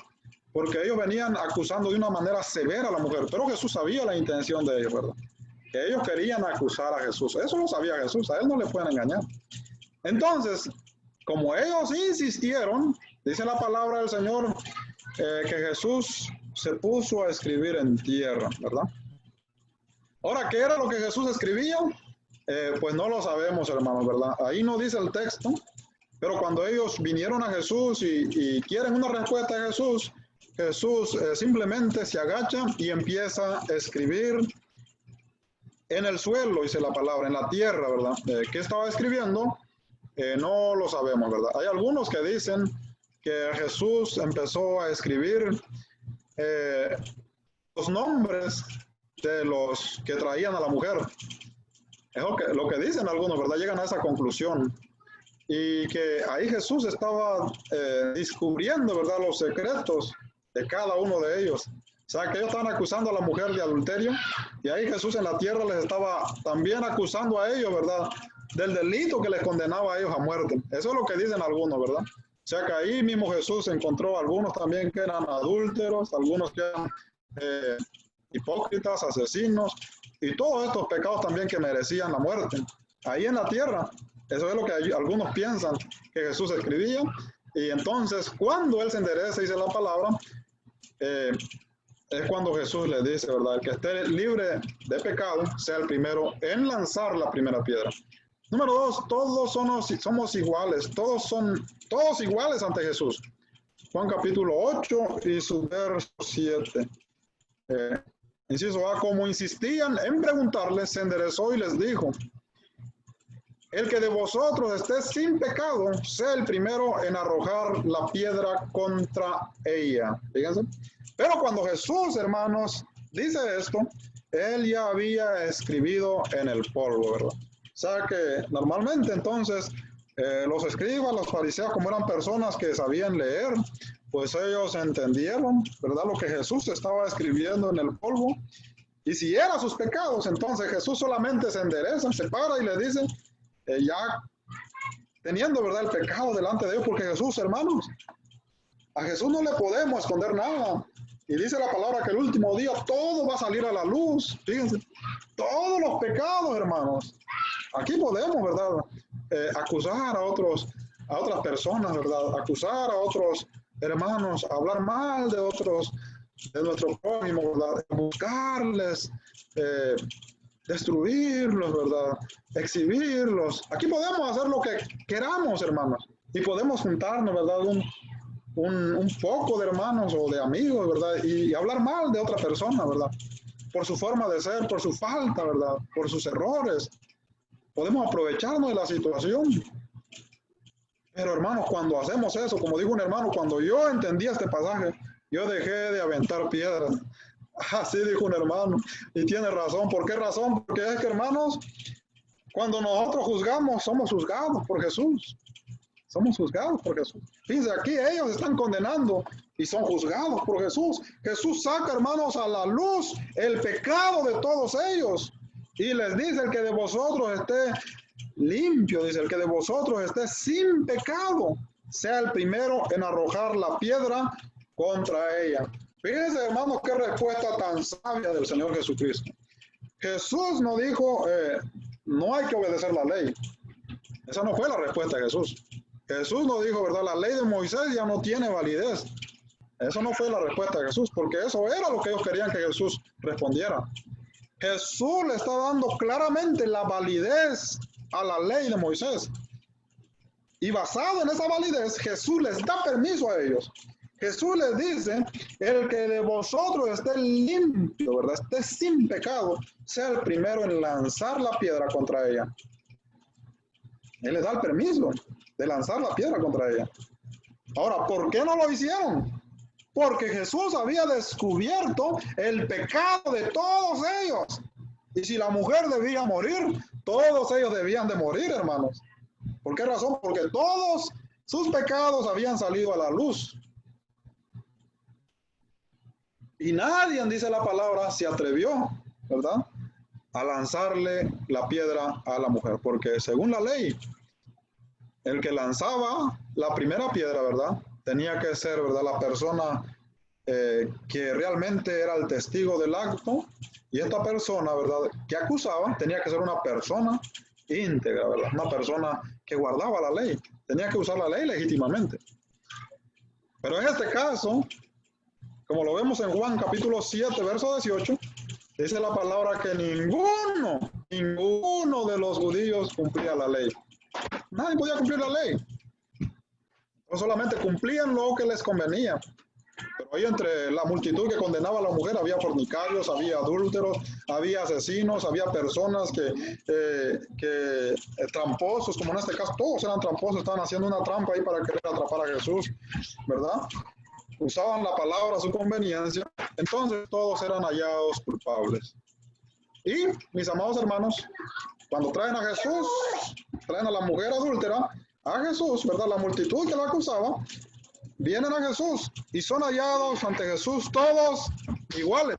S1: Porque ellos venían acusando de una manera severa a la mujer, pero Jesús sabía la intención de ellos, ¿verdad? Que ellos querían acusar a Jesús. Eso lo sabía Jesús, a él no le pueden engañar. Entonces, como ellos insistieron, dice la palabra del Señor, que Jesús se puso a escribir en tierra, ¿verdad? Ahora, ¿qué era lo que Jesús escribía? Pues no lo sabemos, hermanos, ¿verdad? Ahí no dice el texto, pero cuando ellos vinieron a Jesús y quieren una respuesta de Jesús, Jesús simplemente se agacha y empieza a escribir en el suelo, dice la palabra, en la tierra, ¿verdad? ¿Qué estaba escribiendo? No lo sabemos, ¿verdad? Hay algunos que dicen que Jesús empezó a escribir los nombres de los que traían a la mujer. Es lo que dicen algunos, ¿verdad? Llegan a esa conclusión. Y que ahí Jesús estaba descubriendo, ¿verdad?, los secretos de cada uno de ellos. O sea, que ellos estaban acusando a la mujer de adulterio y ahí Jesús en la tierra les estaba también acusando a ellos, ¿verdad?, del delito que les condenaba a ellos a muerte. Eso es lo que dicen algunos, ¿verdad? O sea, que ahí mismo Jesús encontró algunos también que eran adúlteros, algunos que eran hipócritas, asesinos y todos estos pecados también que merecían la muerte. Ahí en la tierra, eso es lo que algunos piensan que Jesús escribía. Y entonces, cuando él se endereza, dice la palabra, es cuando Jesús le dice, ¿verdad? El que esté libre de pecado sea el primero en lanzar la primera piedra. Número 2, todos somos iguales, todos iguales ante Jesús. Juan capítulo 8 y su verso 7. Inciso A, como insistían en preguntarle, se enderezó y les dijo, el que de vosotros esté sin pecado, sea el primero en arrojar la piedra contra ella. Fíjense. Pero cuando Jesús, hermanos, dice esto, él ya había escribido en el polvo, ¿verdad? O sea que normalmente entonces los escribas, los fariseos, como eran personas que sabían leer, pues ellos entendieron, ¿verdad?, lo que Jesús estaba escribiendo en el polvo. Y si eran sus pecados, entonces Jesús solamente se endereza, se para y le dice, ya teniendo, ¿verdad?, el pecado delante de Dios, porque Jesús, hermanos, a Jesús no le podemos esconder nada. Y dice la palabra que el último día todo va a salir a la luz. Fíjense, todos los pecados, hermanos. Aquí podemos, ¿verdad?, acusar a otras personas, ¿verdad?, acusar a otros hermanos, hablar mal de otros, de nuestro prójimo, ¿verdad?, buscarles, destruirlos, ¿verdad?, exhibirlos. Aquí podemos hacer lo que queramos, hermanos, y podemos juntarnos, ¿verdad?, un poco de hermanos o de amigos, ¿verdad?, y hablar mal de otra persona, ¿verdad?, por su forma de ser, por su falta, ¿verdad?, por sus errores. Podemos aprovecharnos de la situación. Pero, hermanos, cuando hacemos eso, como dijo un hermano, cuando yo entendí este pasaje, yo dejé de aventar piedras. Así dijo un hermano, y tiene razón. ¿Por qué razón? Porque es que, hermanos, cuando nosotros juzgamos, somos juzgados por Jesús. Somos juzgados por Jesús. Fíjense, aquí ellos están condenando y son juzgados por Jesús. Jesús saca, hermanos, a la luz el pecado de todos ellos. Y les dice, el que de vosotros esté limpio, dice, el que de vosotros esté sin pecado, sea el primero en arrojar la piedra contra ella. Fíjense, hermanos, qué respuesta tan sabia del Señor Jesucristo. Jesús no dijo, no hay que obedecer la ley. Esa no fue la respuesta de Jesús. Jesús no dijo, ¿verdad?, la ley de Moisés ya no tiene validez. Eso no fue la respuesta de Jesús, porque eso era lo que ellos querían que Jesús respondiera. Jesús le está dando claramente la validez a la ley de Moisés. Y basado en esa validez, Jesús les da permiso a ellos. Jesús les dice, el que de vosotros esté limpio, ¿verdad?, esté sin pecado, sea el primero en lanzar la piedra contra ella. Él les da el permiso de lanzar la piedra contra ella. Ahora, ¿por qué no lo hicieron? Porque Jesús había descubierto el pecado de todos ellos. Y si la mujer debía morir, todos ellos debían de morir, hermanos. ¿Por qué razón? Porque todos sus pecados habían salido a la luz. Y nadie, dice la palabra, se atrevió, ¿verdad?, a lanzarle la piedra a la mujer. Porque según la ley, el que lanzaba la primera piedra, ¿verdad? Tenía que ser, ¿verdad? La persona que realmente era el testigo del acto, y esta persona, ¿verdad?, que acusaba, tenía que ser una persona íntegra, ¿verdad? Una persona que guardaba la ley, tenía que usar la ley legítimamente. Pero en este caso, como lo vemos en Juan capítulo 7, verso 18, dice la palabra que ninguno de los judíos cumplía la ley. Nadie podía cumplir la ley. No solamente cumplían lo que les convenía. Pero ahí entre la multitud que condenaba a la mujer había fornicarios, había adúlteros, había asesinos, había personas que tramposos, como en este caso, todos eran tramposos, estaban haciendo una trampa ahí para querer atrapar a Jesús, ¿verdad? Usaban la palabra a su conveniencia, entonces todos eran hallados culpables. Y, mis amados hermanos, cuando traen a Jesús, traen a la mujer adúltera, a Jesús, ¿verdad? La multitud que la acusaba, vienen a Jesús y son hallados ante Jesús todos iguales.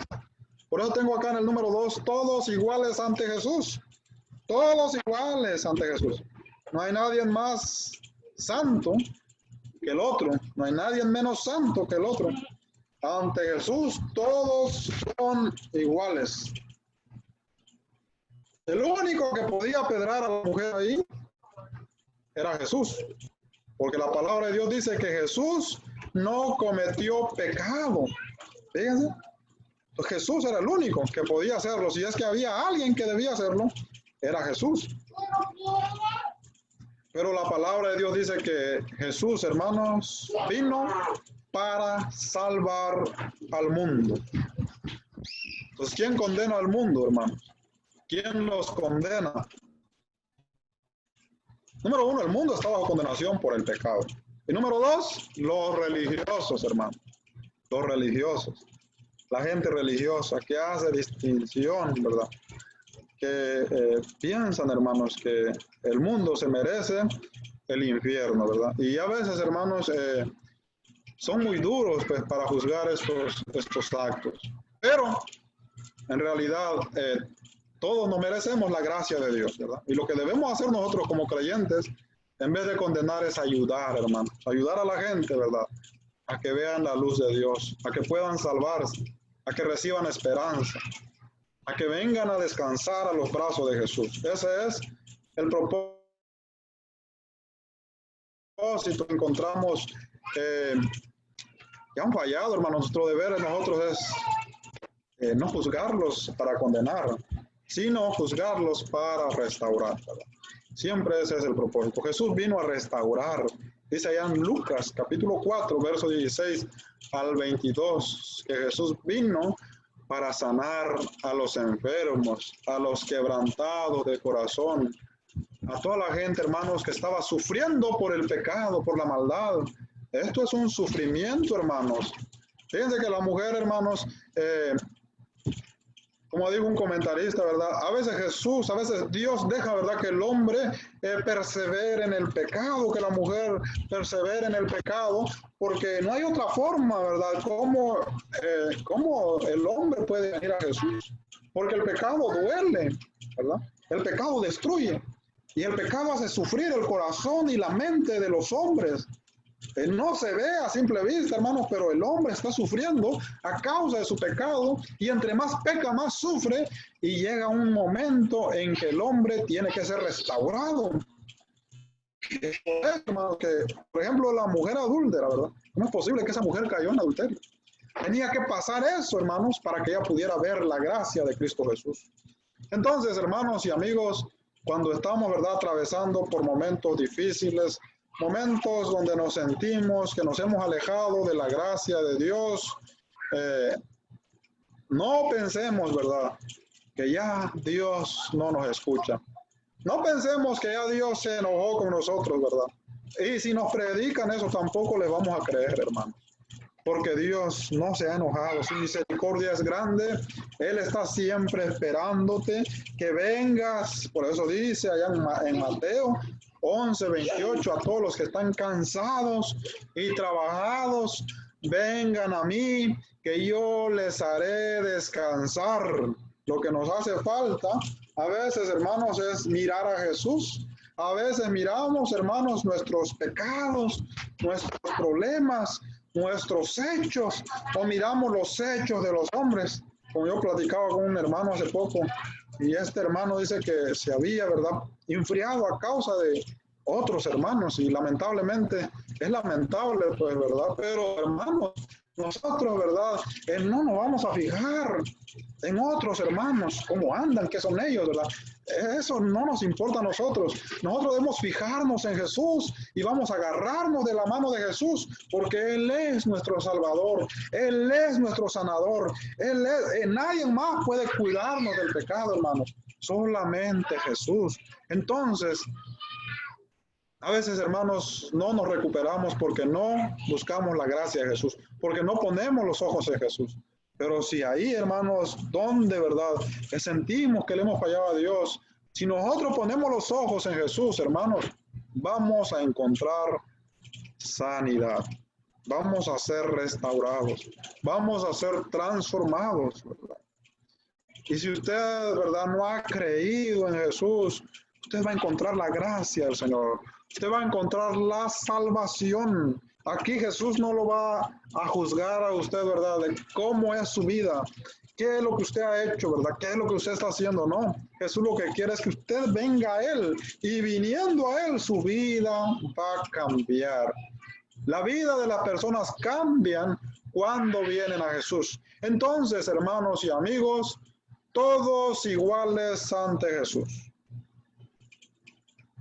S1: Por eso tengo acá en el número 2, todos iguales ante Jesús. Todos iguales ante Jesús. No hay nadie más santo que el otro. No hay nadie menos santo que el otro. Ante Jesús todos son iguales. El único que podía apedrear a la mujer ahí era Jesús. Porque la palabra de Dios dice que Jesús no cometió pecado. Fíjense. Entonces Jesús era el único que podía hacerlo. Si es que había alguien que debía hacerlo, era Jesús. Pero la palabra de Dios dice que Jesús, hermanos, vino para salvar al mundo. Entonces, ¿quién condena al mundo, hermanos? ¿Quién los condena? Número 1, el mundo está bajo condenación por el pecado. Y número 2, los religiosos, hermanos. Los religiosos. La gente religiosa que hace distinción, ¿verdad? Que piensan, hermanos, que el mundo se merece el infierno, ¿verdad? Y a veces, hermanos, son muy duros, pues, para juzgar estos actos. Pero, en realidad, todos nos merecemos la gracia de Dios, ¿verdad? Y lo que debemos hacer nosotros como creyentes, en vez de condenar, es ayudar, hermano. Ayudar a la gente, ¿verdad? A que vean la luz de Dios, a que puedan salvarse, a que reciban esperanza, a que vengan a descansar a los brazos de Jesús. Ese es el propósito. Encontramos que han fallado, hermano. Nuestro deber de nosotros es no juzgarlos para condenar, sino juzgarlos para restaurar, ¿verdad? Siempre ese es el propósito. Jesús vino a restaurar. Dice allá en Lucas capítulo 4, verso 16 al 22, que Jesús vino para sanar a los enfermos, a los quebrantados de corazón, a toda la gente, hermanos, que estaba sufriendo por el pecado, por la maldad. Esto es un sufrimiento, hermanos. Fíjense que la mujer, hermanos, como dijo un comentarista, ¿verdad? A veces Dios deja, ¿verdad?, que el hombre persevere en el pecado, que la mujer persevere en el pecado, porque no hay otra forma, ¿verdad? ¿Cómo el hombre puede venir a Jesús? Porque el pecado duele, ¿verdad? El pecado destruye. Y el pecado hace sufrir el corazón y la mente de los hombres. No se ve a simple vista, hermanos, pero el hombre está sufriendo a causa de su pecado, y entre más peca, más sufre, y llega un momento en que el hombre tiene que ser restaurado. Hermanos, que, por ejemplo, la mujer adúltera, ¿verdad? ¿Cómo es posible que esa mujer cayó en adulterio? Tenía que pasar eso, hermanos, para que ella pudiera ver la gracia de Cristo Jesús. Entonces, hermanos y amigos, cuando estamos, ¿verdad?, atravesando por momentos difíciles, momentos donde nos sentimos que nos hemos alejado de la gracia de Dios, no pensemos, ¿verdad?, que ya Dios no nos escucha. No pensemos que ya Dios se enojó con nosotros, ¿verdad? Y si nos predican eso, tampoco les vamos a creer, hermanos. Porque Dios no se ha enojado, su misericordia es grande, Él está siempre esperándote que vengas. Por eso dice allá en Mateo 11:28, a todos los que están cansados y trabajados, vengan a mí, que yo les haré descansar. Lo que nos hace falta a veces, hermanos, es mirar a Jesús, A veces miramos, hermanos, nuestros pecados, nuestros problemas, nuestros hechos, o miramos los hechos de los hombres. Como yo platicaba con un hermano hace poco, y este hermano dice que se había, ¿verdad?, enfriado a causa de otros hermanos, y lamentablemente es lamentable, pues, ¿verdad? Pero, hermanos, nosotros, ¿verdad?, no nos vamos a fijar en otros hermanos, cómo andan, qué son ellos, ¿verdad? Eso no nos importa a nosotros. Nosotros debemos fijarnos en Jesús y vamos a agarrarnos de la mano de Jesús, porque Él es nuestro Salvador, Él es nuestro sanador, nadie más puede cuidarnos del pecado, hermanos, solamente Jesús. Entonces, a veces, hermanos, no nos recuperamos porque no buscamos la gracia de Jesús, porque no ponemos los ojos en Jesús. Pero si ahí, hermanos, donde, ¿verdad?, sentimos que le hemos fallado a Dios, si nosotros ponemos los ojos en Jesús, hermanos, vamos a encontrar sanidad, vamos a ser restaurados, vamos a ser transformados, ¿verdad? Y si usted, ¿verdad?, no ha creído en Jesús, usted va a encontrar la gracia del Señor. Usted va a encontrar la salvación. Aquí Jesús no lo va a juzgar a usted, ¿verdad?, de cómo es su vida, qué es lo que usted ha hecho, ¿verdad?, qué es lo que usted está haciendo. No, Jesús lo que quiere es que usted venga a Él, y viniendo a Él, su vida va a cambiar. La vida de las personas cambian cuando vienen a Jesús. Entonces, hermanos y amigos, todos iguales ante Jesús.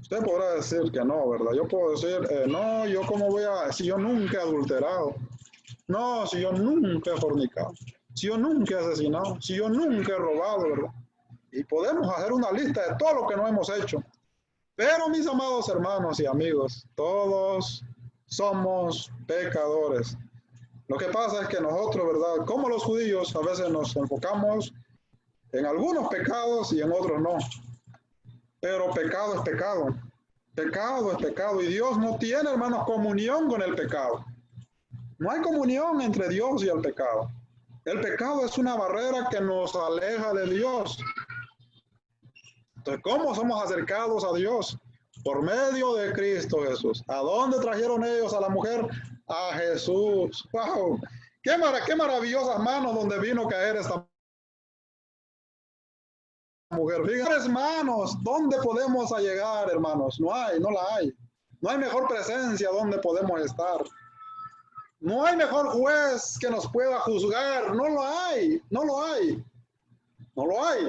S1: Usted podrá decir que no, ¿verdad? Yo puedo decir, no, yo cómo voy a, si yo nunca he adulterado, no, si yo nunca he fornicado, si yo nunca he asesinado, si yo nunca he robado, ¿verdad? Y podemos hacer una lista de todo lo que no hemos hecho. Pero, mis amados hermanos y amigos, todos somos pecadores. Lo que pasa es que nosotros, ¿verdad?, como los judíos, a veces nos enfocamos en algunos pecados y en otros no. Pero pecado es pecado. Pecado es pecado. Y Dios no tiene, hermanos, comunión con el pecado. No hay comunión entre Dios y el pecado. El pecado es una barrera que nos aleja de Dios. Entonces, ¿cómo somos acercados a Dios? Por medio de Cristo Jesús. ¿A dónde trajeron ellos a la mujer? A Jesús. ¡Wow! ¡Qué maravillosas manos donde vino a caer esta mujer! Fíjense, manos, ¿dónde podemos llegar, hermanos? No la hay. No hay mejor presencia donde podemos estar. No hay mejor juez que nos pueda juzgar. No lo hay. No lo hay. No lo hay.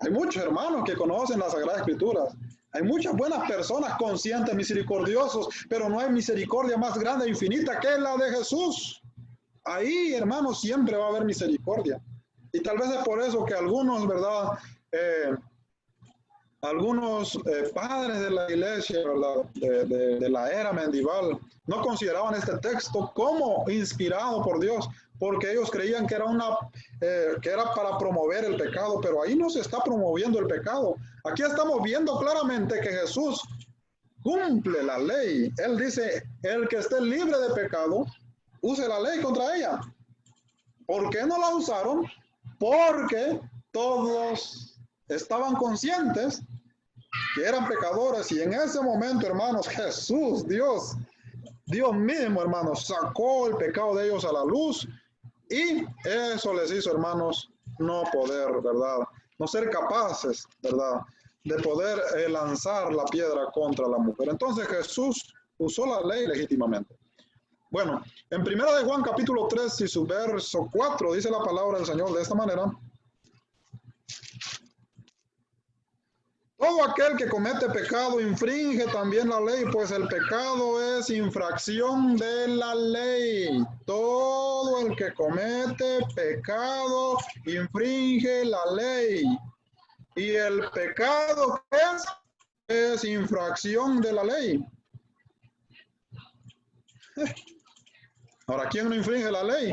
S1: Hay muchos hermanos que conocen las Sagradas Escrituras. Hay muchas buenas personas conscientes, misericordiosos, pero no hay misericordia más grande e infinita que la de Jesús. Ahí, hermanos, siempre va a haber misericordia. Y tal vez es por eso que algunos, ¿verdad?, algunos padres de la iglesia, ¿verdad?, de la era medieval, no consideraban este texto como inspirado por Dios, porque ellos creían que era para promover el pecado, pero ahí no se está promoviendo el pecado. Aquí estamos viendo claramente que Jesús cumple la ley. Él dice, el que esté libre de pecado, use la ley contra ella. ¿Por qué no la usaron? Porque todos estaban conscientes que eran pecadores, y en ese momento, hermanos, Jesús, Dios mismo, hermanos, sacó el pecado de ellos a la luz, y eso les hizo, hermanos, no poder, ¿verdad?, no ser capaces, ¿verdad?, de poder lanzar la piedra contra la mujer. Entonces Jesús usó la ley legítimamente. Bueno, en 1 de Juan capítulo 3 y su verso 4 dice la palabra del Señor de esta manera: todo aquel que comete pecado infringe también la ley, pues el pecado es infracción de la ley. Todo el que comete pecado infringe la ley. Y el pecado es infracción de la ley. Ahora, ¿quién no infringe la ley?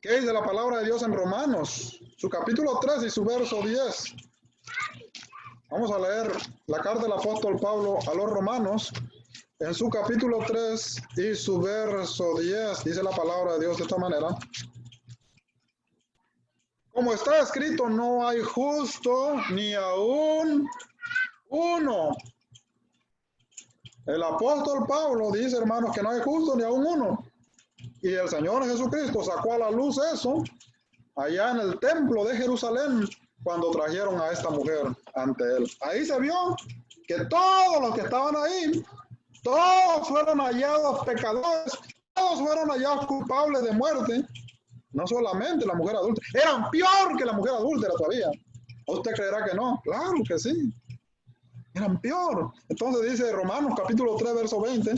S1: ¿Qué dice la palabra de Dios en Romanos? Su capítulo 3 y su verso 10. Vamos a leer la carta del apóstol Pablo a los romanos, en su capítulo 3 y su verso 10, dice la palabra de Dios de esta manera: como está escrito, no hay justo ni aún uno. El apóstol Pablo dice, hermanos, que no hay justo ni aún uno. Y el Señor Jesucristo sacó a la luz eso allá en el templo de Jerusalén cuando trajeron a esta mujer ante él. Ahí se vio que todos los que estaban ahí, todos fueron hallados pecadores, todos fueron hallados culpables de muerte. No solamente la mujer adúltera, eran peor que la mujer adúltera todavía. ¿O usted creerá que no? Claro que sí. Eran peor. Entonces dice Romanos capítulo 3, verso 20,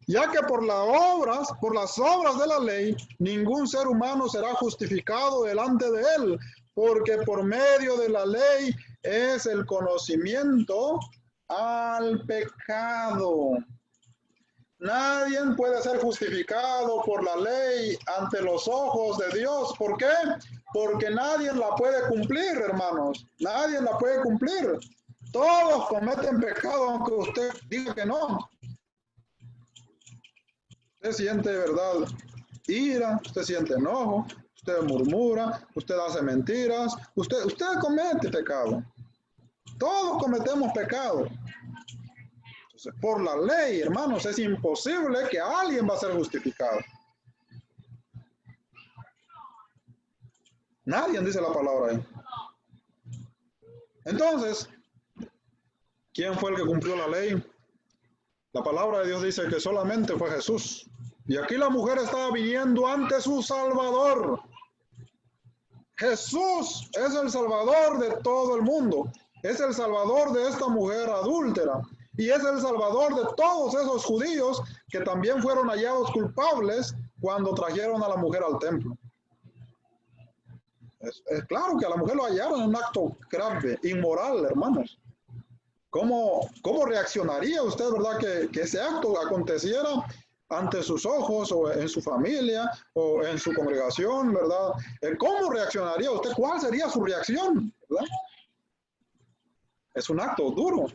S1: ya que por las obras de la ley, ningún ser humano será justificado delante de él, porque por medio de la ley es el conocimiento al pecado. Nadie puede ser justificado por la ley ante los ojos de Dios. ¿Por qué? Porque nadie la puede cumplir, hermanos. Nadie la puede cumplir. Todos cometen pecado, aunque usted diga que no. Usted siente, ¿verdad?, ira, usted siente enojo, usted murmura, usted hace mentiras, usted comete pecado. Todos cometemos pecado. Entonces, por la ley, hermanos, es imposible que alguien va a ser justificado. Nadie dice la palabra ahí. Entonces, ¿quién fue el que cumplió la ley? La palabra de Dios dice que solamente fue Jesús. Y aquí la mujer estaba viniendo ante su Salvador. Jesús es el Salvador de todo el mundo. Es el Salvador de esta mujer adúltera. Y es el Salvador de todos esos judíos que también fueron hallados culpables cuando trajeron a la mujer al templo. Es claro que a la mujer lo hallaron en un acto grave, inmoral, hermanos. ¿Cómo reaccionaría usted, verdad, que ese acto aconteciera ante sus ojos o en su familia o en su congregación, verdad? ¿Cómo reaccionaría usted? ¿Cuál sería su reacción, verdad? Es un acto duro.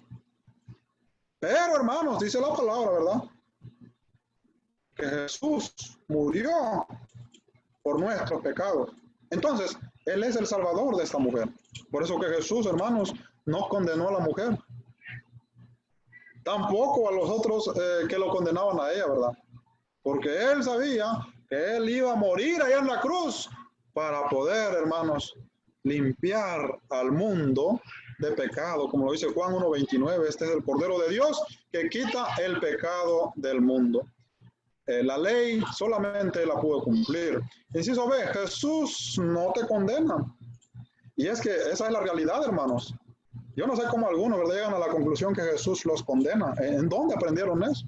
S1: Pero, hermanos, dice la palabra, ¿verdad?, que Jesús murió por nuestros pecados. Entonces, Él es el Salvador de esta mujer. Por eso que Jesús, hermanos, no condenó a la mujer. Tampoco a los otros que lo condenaban a ella, ¿verdad? Porque Él sabía que Él iba a morir allá en la cruz para poder, hermanos, limpiar al mundo de pecado, como lo dice Juan 1:29, este es el Cordero de Dios que quita el pecado del mundo. La ley solamente la pudo cumplir. Inciso B, Jesús no te condena. Y es que esa es la realidad, hermanos. Yo no sé cómo algunos, ¿verdad?, llegan a la conclusión que Jesús los condena. ¿En dónde aprendieron eso?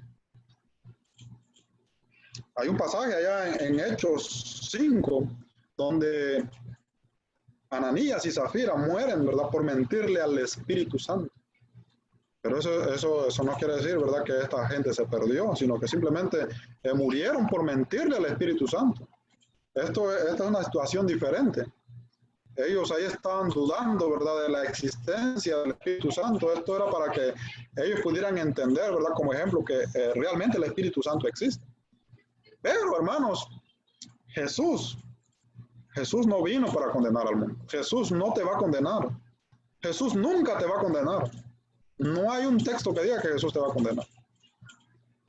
S1: Hay un pasaje allá en Hechos 5, donde Ananías y Zafira mueren, ¿verdad?, por mentirle al Espíritu Santo. Pero eso no quiere decir, ¿verdad?, que esta gente se perdió, sino que simplemente murieron por mentirle al Espíritu Santo. Esta es una situación diferente. Ellos ahí estaban dudando, ¿verdad?, de la existencia del Espíritu Santo. Esto era para que ellos pudieran entender, ¿verdad?, como ejemplo, que realmente el Espíritu Santo existe. Pero, hermanos, Jesús no vino para condenar al mundo. Jesús no te va a condenar. Jesús nunca te va a condenar. No hay un texto que diga que Jesús te va a condenar.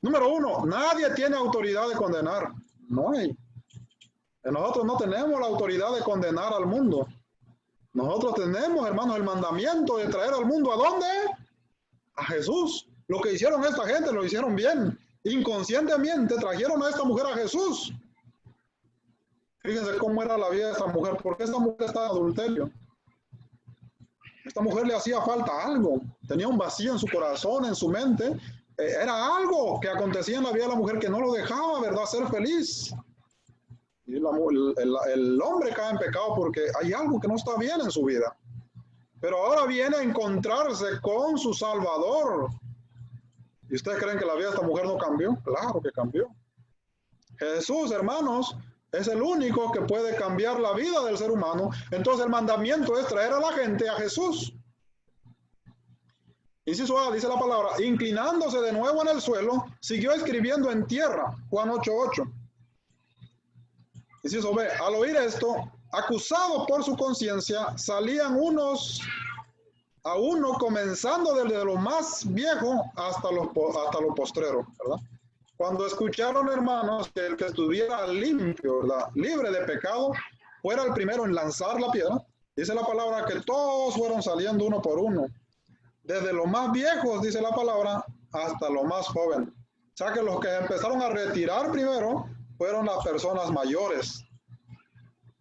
S1: Número uno, nadie tiene autoridad de condenar. No hay. Nosotros no tenemos la autoridad de condenar al mundo. Nosotros tenemos, hermanos, el mandamiento de traer al mundo, ¿a dónde? A Jesús. Lo que hicieron esta gente lo hicieron bien. Inconscientemente trajeron a esta mujer a Jesús. Fíjense cómo era la vida de esta mujer. ¿Por qué esta mujer estaba en adulterio? Esta mujer le hacía falta algo. Tenía un vacío en su corazón, en su mente. Era algo que acontecía en la vida de la mujer que no lo dejaba, ¿verdad?, ser feliz. Y el hombre cae en pecado porque hay algo que no está bien en su vida. Pero ahora viene a encontrarse con su Salvador. ¿Y ustedes creen que la vida de esta mujer no cambió? Claro que cambió. Jesús, hermanos, es el único que puede cambiar la vida del ser humano. Entonces el mandamiento es traer a la gente a Jesús. Inciso A, dice la palabra, inclinándose de nuevo en el suelo, siguió escribiendo en tierra. Juan 8:8. Inciso B, al oír esto, acusados por su conciencia, salían unos a uno comenzando desde lo más viejo hasta lo postrero, ¿verdad? Cuando escucharon, hermanos, que el que estuviera limpio, ¿verdad?, libre de pecado, fuera el primero en lanzar la piedra, dice la palabra que todos fueron saliendo uno por uno, desde los más viejos, dice la palabra, hasta los más jóvenes. O sea que los que empezaron a retirar primero fueron las personas mayores.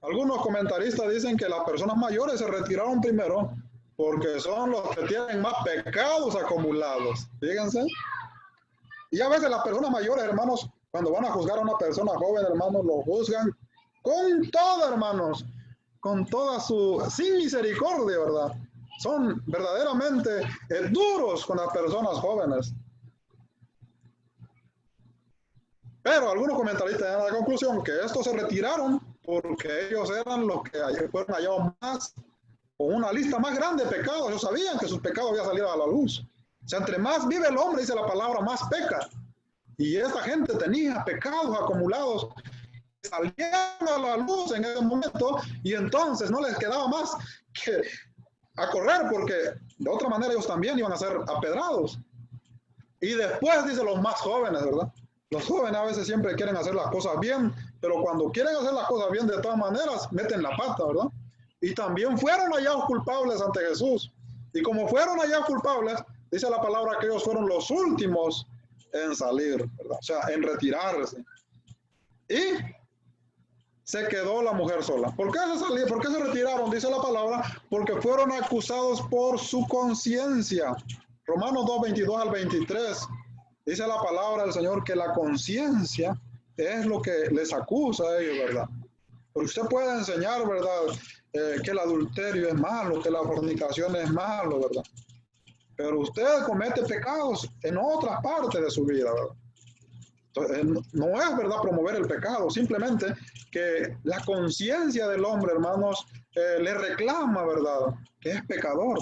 S1: Algunos comentaristas dicen que las personas mayores se retiraron primero porque son los que tienen más pecados acumulados. Fíjense. Y a veces las personas mayores, hermanos, cuando van a juzgar a una persona joven, hermanos, lo juzgan con todo, hermanos, con toda sin misericordia, ¿verdad? Son verdaderamente duros con las personas jóvenes. Pero algunos comentaristas llegan a la conclusión que estos se retiraron porque ellos eran los que fueron hallados más, con una lista más grande de pecados. Ellos sabían que sus pecados habían salido a la luz. O sea, entre más vive el hombre, dice la palabra, más peca. Y esta gente tenía pecados acumulados, salían a la luz en ese momento, y entonces no les quedaba más que a correr, porque de otra manera ellos también iban a ser apedrados. Y después, dice, los más jóvenes, ¿verdad? Los jóvenes a veces siempre quieren hacer las cosas bien, pero cuando quieren hacer las cosas bien de todas maneras, meten la pata, ¿verdad? Y también fueron hallados culpables ante Jesús. Y como fueron hallados culpables, dice la palabra que ellos fueron los últimos en salir, ¿verdad? O sea, en retirarse. Y se quedó la mujer sola. ¿Por qué se salieron? ¿Por qué se retiraron? Dice la palabra, porque fueron acusados por su conciencia. Romanos 2, 22 al 23. Dice la palabra del Señor que la conciencia es lo que les acusa a ellos, ¿verdad? Porque usted puede enseñar, ¿verdad?, que el adulterio es malo, que la fornicación es malo, ¿verdad? Pero usted comete pecados en otras partes de su vida, ¿verdad? Entonces, no es, ¿verdad?, promover el pecado, simplemente que la conciencia del hombre, hermanos, le reclama, ¿verdad?, que es pecador.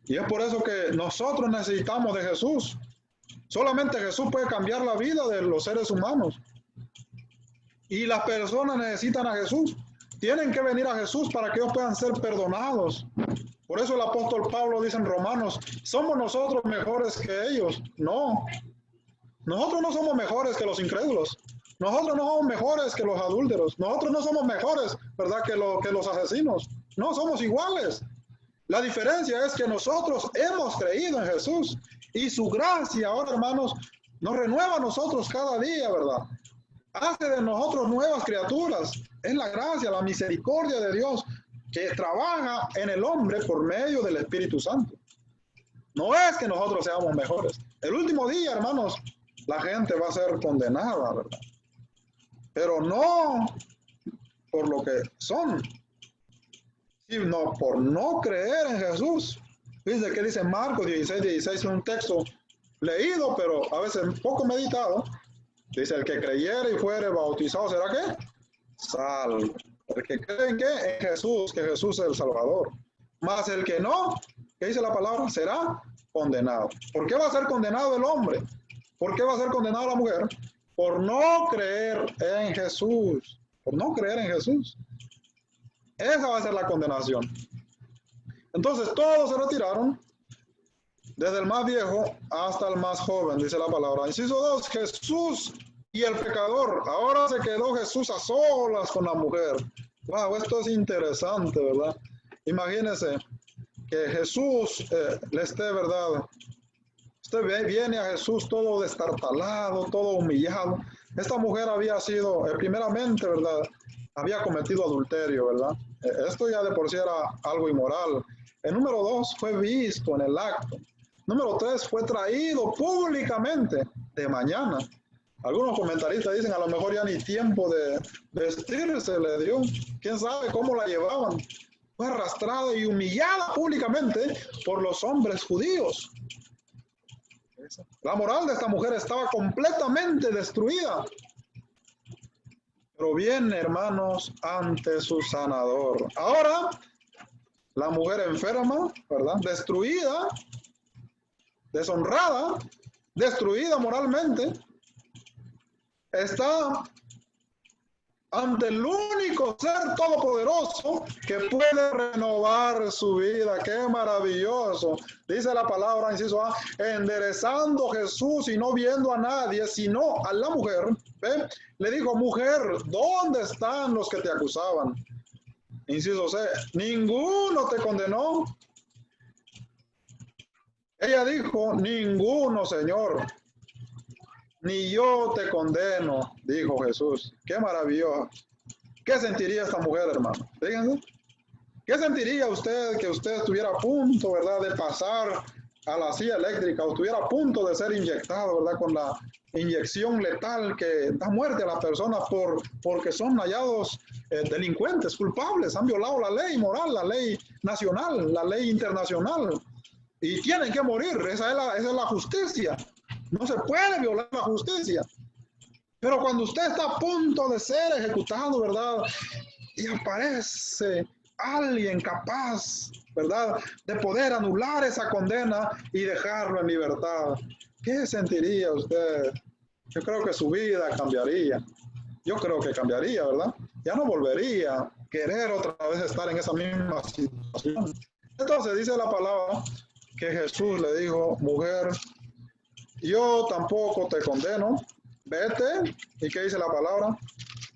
S1: Y es por eso que nosotros necesitamos de Jesús. Solamente Jesús puede cambiar la vida de los seres humanos. Y las personas necesitan a Jesús. Tienen que venir a Jesús para que ellos puedan ser perdonados. Por eso el apóstol Pablo dice en Romanos, ¿somos nosotros mejores que ellos? No. Nosotros no somos mejores que los incrédulos. Nosotros no somos mejores que los adúlteros. Nosotros no somos mejores, ¿verdad?, que los asesinos. No, somos iguales. La diferencia es que nosotros hemos creído en Jesús y su gracia ahora, hermanos, nos renueva a nosotros cada día, ¿verdad? Hace de nosotros nuevas criaturas. Es la gracia, la misericordia de Dios que trabaja en el hombre por medio del Espíritu Santo. No es que nosotros seamos mejores. El último día, hermanos, la gente va a ser condenada, ¿verdad? Pero no por lo que son, sino por no creer en Jesús. Fíjense que dice Marcos 16, 16, un texto leído, pero a veces poco meditado. Dice, el que creyere y fuere bautizado, ¿será qué? Salvo. El que cree en qué? En Jesús, que Jesús es el Salvador. Más el que no, ¿qué dice la palabra? Será condenado. ¿Por qué va a ser condenado el hombre? ¿Por qué va a ser condenado la mujer? Por no creer en Jesús. Por no creer en Jesús. Esa va a ser la condenación. Entonces todos se retiraron, desde el más viejo hasta el más joven, dice la palabra. Inciso 2, Jesús y el pecador. Ahora se quedó Jesús a solas con la mujer. Wow, esto es interesante, ¿verdad? Imagínense que Jesús le esté, ¿verdad? Usted viene a Jesús todo destartalado, todo humillado. Esta mujer había sido, primeramente, ¿verdad?, había cometido adulterio, ¿verdad? Esto ya de por sí era algo inmoral. El número 2 fue visto en el acto. Número 3 fue traído públicamente de mañana. Algunos comentaristas dicen a lo mejor ya ni tiempo de vestirse le dio. ¿Quién sabe cómo la llevaban? Fue arrastrada y humillada públicamente por los hombres judíos. La moral de esta mujer estaba completamente destruida. Pero viene, hermanos, ante su sanador. Ahora, la mujer enferma, ¿verdad?, destruida, deshonrada, destruida moralmente, está ante el único ser todopoderoso que puede renovar su vida. ¡Qué maravilloso! Dice la palabra, inciso A, enderezando Jesús y no viendo a nadie, sino a la mujer. ¿Ve? Le dijo, mujer, ¿dónde están los que te acusaban? Inciso C, ninguno te condenó. Ella dijo, ninguno, Señor. Ni yo te condeno, dijo Jesús. Qué maravilloso. ¿Qué sentiría esta mujer, hermano? Díganme. ¿Qué sentiría usted que usted estuviera a punto, verdad, de pasar a la silla eléctrica o estuviera a punto de ser inyectado, verdad, con la inyección letal que da muerte a las personas porque son hallados delincuentes, culpables, han violado la ley moral, la ley nacional, la ley internacional y tienen que morir? Esa es la justicia. No se puede violar la justicia. Pero cuando usted está a punto de ser ejecutado, ¿verdad? Y aparece alguien capaz, ¿verdad?, de poder anular esa condena y dejarlo en libertad. ¿Qué sentiría usted? Yo creo que su vida cambiaría. Yo creo que cambiaría, ¿verdad? Ya no volvería a querer otra vez estar en esa misma situación. Entonces dice la palabra que Jesús le dijo, mujer, yo tampoco te condeno, vete. ¿Y qué dice la palabra?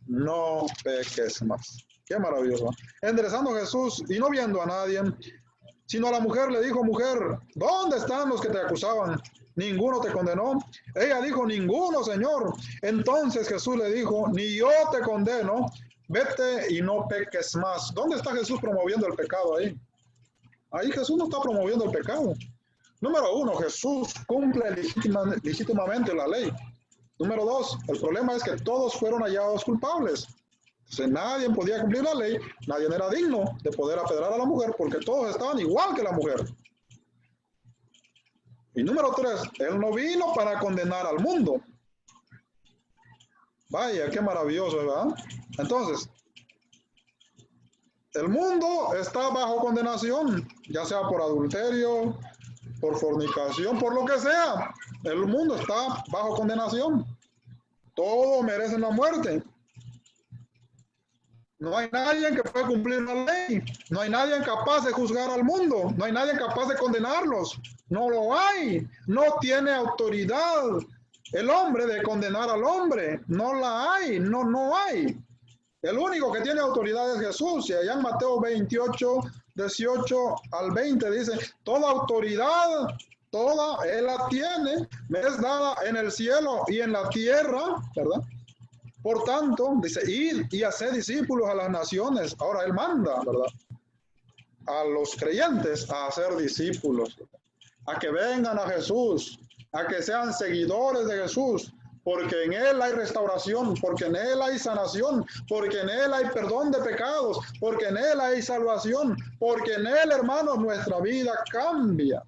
S1: No peques más. Qué maravilloso. Enderezando Jesús y no viendo a nadie, sino a la mujer le dijo, mujer, ¿dónde están los que te acusaban? ¿Ninguno te condenó? Ella dijo, ninguno, Señor. Entonces Jesús le dijo, ni yo te condeno, vete y no peques más. ¿Dónde está Jesús promoviendo el pecado ahí? Ahí Jesús no está promoviendo el pecado. Número uno, Jesús cumple legítimamente la ley. Número dos, el problema es que todos fueron hallados culpables. Entonces nadie podía cumplir la ley, nadie era digno de poder apedrear a la mujer porque todos estaban igual que la mujer. Y número tres, Él no vino para condenar al mundo. Vaya, qué maravilloso, ¿verdad? Entonces, el mundo está bajo condenación, ya sea por adulterio, por fornicación, por lo que sea. El mundo está bajo condenación. Todos merecen la muerte. No hay nadie que pueda cumplir la ley. No hay nadie capaz de juzgar al mundo. No hay nadie capaz de condenarlos. No lo hay. No tiene autoridad el hombre de condenar al hombre. No la hay. No hay. El único que tiene autoridad es Jesús. Y allá en Mateo 28, 18 al 20 dice, toda autoridad, toda Él la tiene, me es dada en el cielo y en la tierra, ¿verdad? Por tanto, dice, id y haced discípulos a las naciones. Ahora Él manda, ¿verdad?, a los creyentes a hacer discípulos, a que vengan a Jesús, a que sean seguidores de Jesús, porque en Él hay restauración, porque en Él hay sanación, porque en Él hay perdón de pecados, porque en Él hay salvación, porque en Él, hermanos, nuestra vida cambia.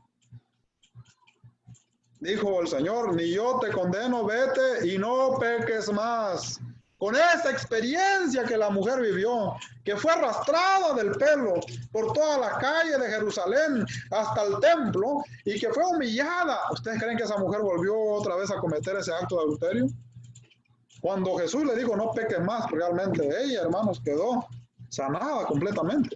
S1: Dijo el Señor, ni yo te condeno, vete y no peques más. Con esa experiencia que la mujer vivió, que fue arrastrada del pelo por toda la calle de Jerusalén hasta el templo y que fue humillada. ¿Ustedes creen que esa mujer volvió otra vez a cometer ese acto de adulterio? Cuando Jesús le dijo no peques más, realmente ella, hermanos, quedó sanada completamente.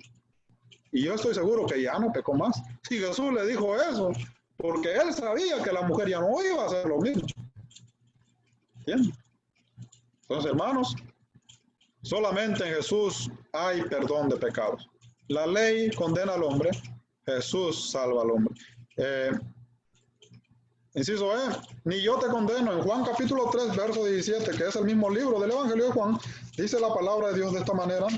S1: Y yo estoy seguro que ya no pecó más. Si Jesús le dijo eso, porque Él sabía que la mujer ya no iba a hacer lo mismo. ¿Entienden? Entonces, hermanos, solamente en Jesús hay perdón de pecados. La ley condena al hombre, Jesús salva al hombre. Inciso ni yo te condeno. En Juan capítulo 3, verso 17, que es el mismo libro del Evangelio de Juan, dice la palabra de Dios de esta manera.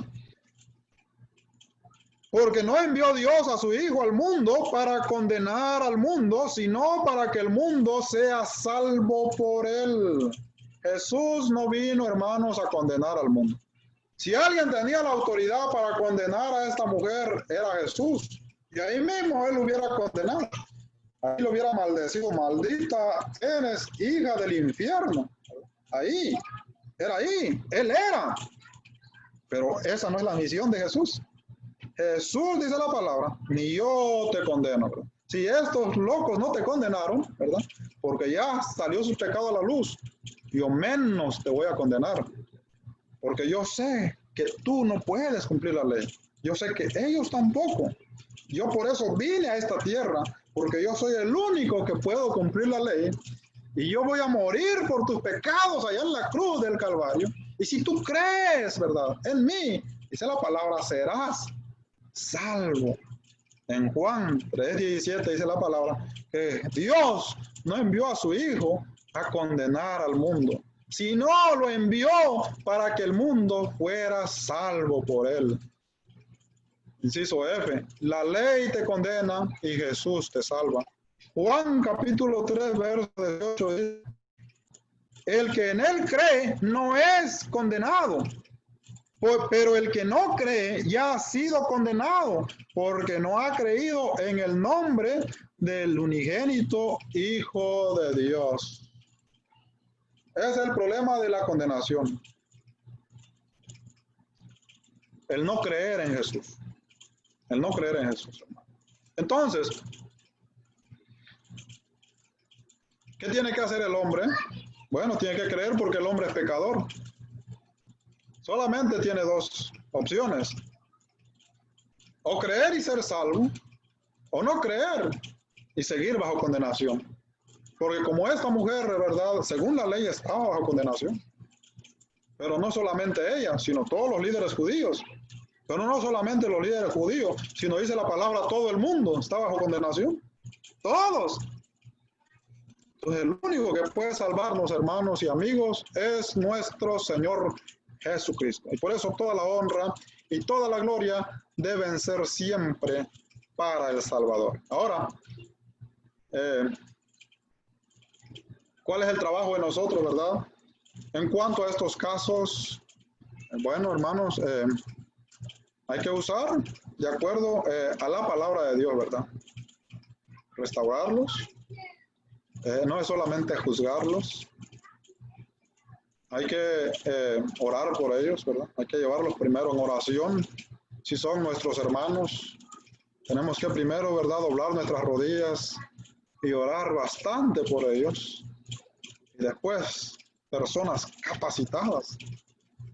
S1: Porque no envió Dios a su Hijo al mundo para condenar al mundo, sino para que el mundo sea salvo por Él. Jesús no vino, hermanos, a condenar al mundo. Si alguien tenía la autoridad para condenar a esta mujer, era Jesús. Y ahí mismo Él lo hubiera condenado. Ahí lo hubiera maldecido. Maldita eres, hija del infierno. Ahí. Era ahí. Él era. Pero esa no es la misión de Jesús. Jesús dice la palabra, ni yo te condeno, ¿verdad? Si estos locos no te condenaron, ¿verdad?, porque ya salió su pecado a la luz, yo menos te voy a condenar. porque yo sé que tú no puedes cumplir la ley. Yo sé que ellos tampoco. Yo por eso vine a esta tierra, porque yo soy el único que puedo cumplir la ley. Y yo voy a morir por tus pecados allá en la cruz del Calvario. Y si tú crees, ¿verdad?, en mí, dice la palabra, serás salvo. En Juan 3:17 dice la palabra que Dios no envió a su Hijo a condenar al mundo, sino lo envió para que el mundo fuera salvo por él. Inciso F, la ley te condena y Jesús te salva. Juan capítulo 3, verso 18 dice, el que en él cree no es condenado, pero el que no cree ya ha sido condenado porque no ha creído en el nombre del unigénito Hijo de Dios. Ese es el problema de la condenación. El no creer en Jesús. El no creer en Jesús. Entonces, ¿qué tiene que hacer el hombre? Bueno, tiene que creer porque el hombre es pecador. Solamente tiene dos opciones. O creer y ser salvo, o no creer y seguir bajo condenación. Porque como esta mujer, de verdad, según la ley estaba bajo condenación. Pero no solamente ella, sino todos los líderes judíos. Pero no solamente los líderes judíos, sino dice la palabra, todo el mundo está bajo condenación. Todos. Entonces el único que puede salvarnos, hermanos y amigos, es nuestro Señor Jesucristo. Y por eso toda la honra y toda la gloria deben ser siempre para el Salvador. Ahora, ¿cuál es el trabajo de nosotros, verdad? En cuanto a estos casos, bueno, hermanos, hay que usar de acuerdo a la palabra de Dios, ¿verdad? Restaurarlos. No es solamente juzgarlos. Hay que orar por ellos, ¿verdad? Hay que llevarlos primero en oración. Si son nuestros hermanos, tenemos que primero, ¿verdad?, doblar nuestras rodillas y orar bastante por ellos. Y después, personas capacitadas.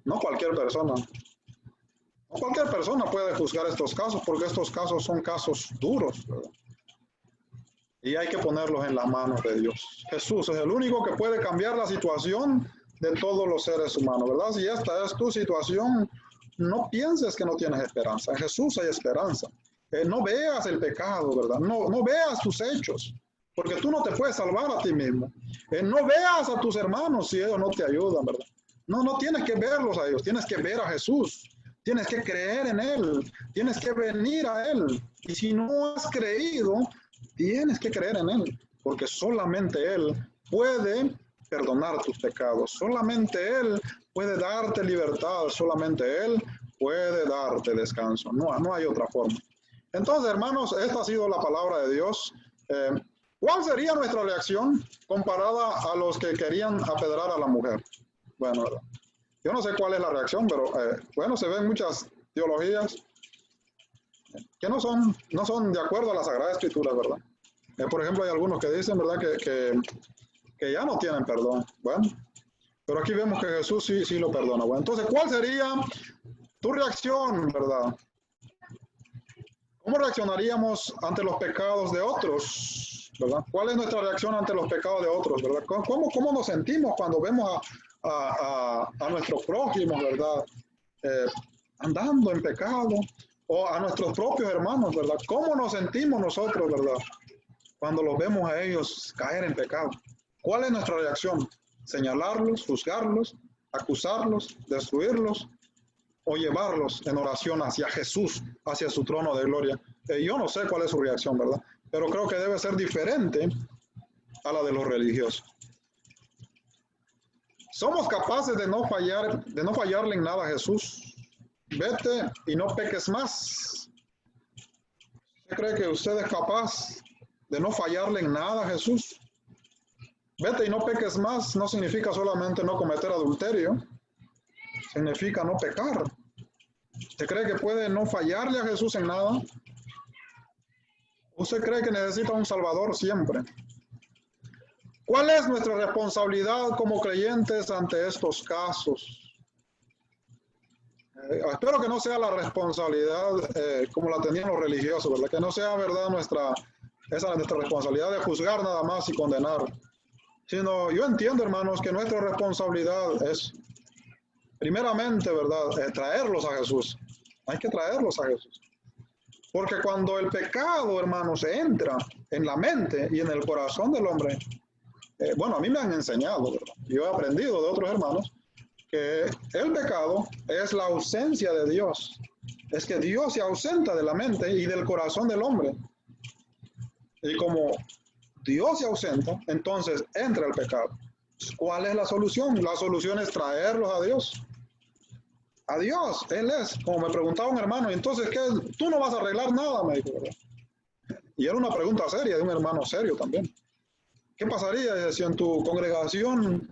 S1: No cualquier persona. No cualquier persona puede juzgar estos casos porque estos casos son casos duros, ¿verdad? Y hay que ponerlos en las manos de Dios. Jesús es el único que puede cambiar la situación de todos los seres humanos, ¿verdad? Si esta es tu situación, no pienses que no tienes esperanza. En Jesús hay esperanza. No veas el pecado, ¿verdad? No veas tus hechos, porque tú no te puedes salvar a ti mismo. No veas a tus hermanos si ellos no te ayudan, ¿verdad? No tienes que verlos a ellos, tienes que ver a Jesús. Tienes que creer en Él, tienes que venir a Él. Y si no has creído, tienes que creer en Él, porque solamente Él puede perdonar tus pecados, solamente Él puede darte libertad, solamente Él puede darte descanso, no hay otra forma. Entonces, hermanos, esta ha sido la palabra de Dios. ¿Cuál sería nuestra reacción comparada a los que querían apedrear a la mujer? Bueno, yo no sé cuál es la reacción, pero bueno, se ven muchas teologías que no son de acuerdo a la Sagrada Escritura, ¿verdad? Por ejemplo, hay algunos que dicen, ¿verdad?, que ya no tienen perdón. Bueno, pero aquí vemos que Jesús sí lo perdona. Bueno, entonces, ¿cuál sería tu reacción, verdad? ¿Cómo reaccionaríamos ante los pecados de otros, verdad? ¿Cuál es nuestra reacción ante los pecados de otros, verdad? ¿Cómo nos sentimos cuando vemos a nuestros prójimos, verdad, andando en pecado, o a nuestros propios hermanos, verdad? ¿Cómo nos sentimos nosotros, verdad, cuando los vemos a ellos caer en pecado? ¿Cuál es nuestra reacción? ¿Señalarlos, juzgarlos, acusarlos, destruirlos, o llevarlos en oración hacia Jesús, hacia su trono de gloria? Yo no sé cuál es su reacción, ¿verdad? Pero creo que debe ser diferente a la de los religiosos. Somos capaces de no fallarle en nada a Jesús. Vete y no peques más. ¿Usted cree que usted es capaz de no fallarle en nada a Jesús? Vete y no peques más no significa solamente no cometer adulterio. Significa no pecar. ¿Usted cree que puede no fallarle a Jesús en nada? ¿Usted cree que necesita un Salvador siempre? ¿Cuál es nuestra responsabilidad como creyentes ante estos casos? Espero que no sea la responsabilidad como la tenían los religiosos, ¿verdad? Que no sea, ¿verdad?, nuestra responsabilidad de juzgar nada más y condenar. Sino, yo entiendo, hermanos, que nuestra responsabilidad es, primeramente, ¿verdad?, traerlos a Jesús. Hay que traerlos a Jesús. Porque cuando el pecado, hermanos, entra en la mente y en el corazón del hombre, bueno, a mí me han enseñado, ¿verdad? Yo he aprendido de otros hermanos que el pecado es la ausencia de Dios. Es que Dios se ausenta de la mente y del corazón del hombre. Y como Dios se ausenta, entonces entra el pecado. ¿Cuál es la solución? La solución es traerlos a Dios. A Dios, Él es. Como me preguntaba un hermano, entonces, ¿qué? Tú no vas a arreglar nada, me dijo, ¿verdad? Y era una pregunta seria de un hermano serio también. ¿Qué pasaría si en tu congregación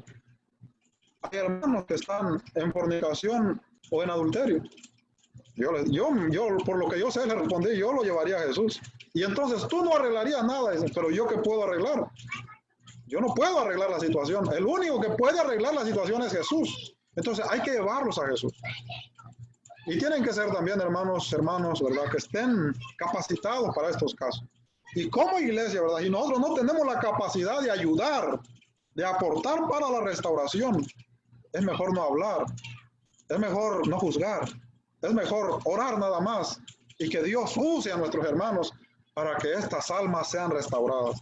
S1: hay hermanos que están en fornicación o en adulterio? Yo, por lo que yo sé, le respondí, yo lo llevaría a Jesús. Y entonces tú no arreglarías nada, pero ¿yo qué puedo arreglar? Yo no puedo arreglar la situación. El único que puede arreglar la situación es Jesús. Entonces hay que llevarlos a Jesús. Y tienen que ser también hermanos, ¿verdad?, que estén capacitados para estos casos. Y como iglesia, ¿verdad?, y nosotros no tenemos la capacidad de ayudar, de aportar para la restauración, es mejor no hablar, es mejor no juzgar, es mejor orar nada más y que Dios use a nuestros hermanos para que estas almas sean restauradas.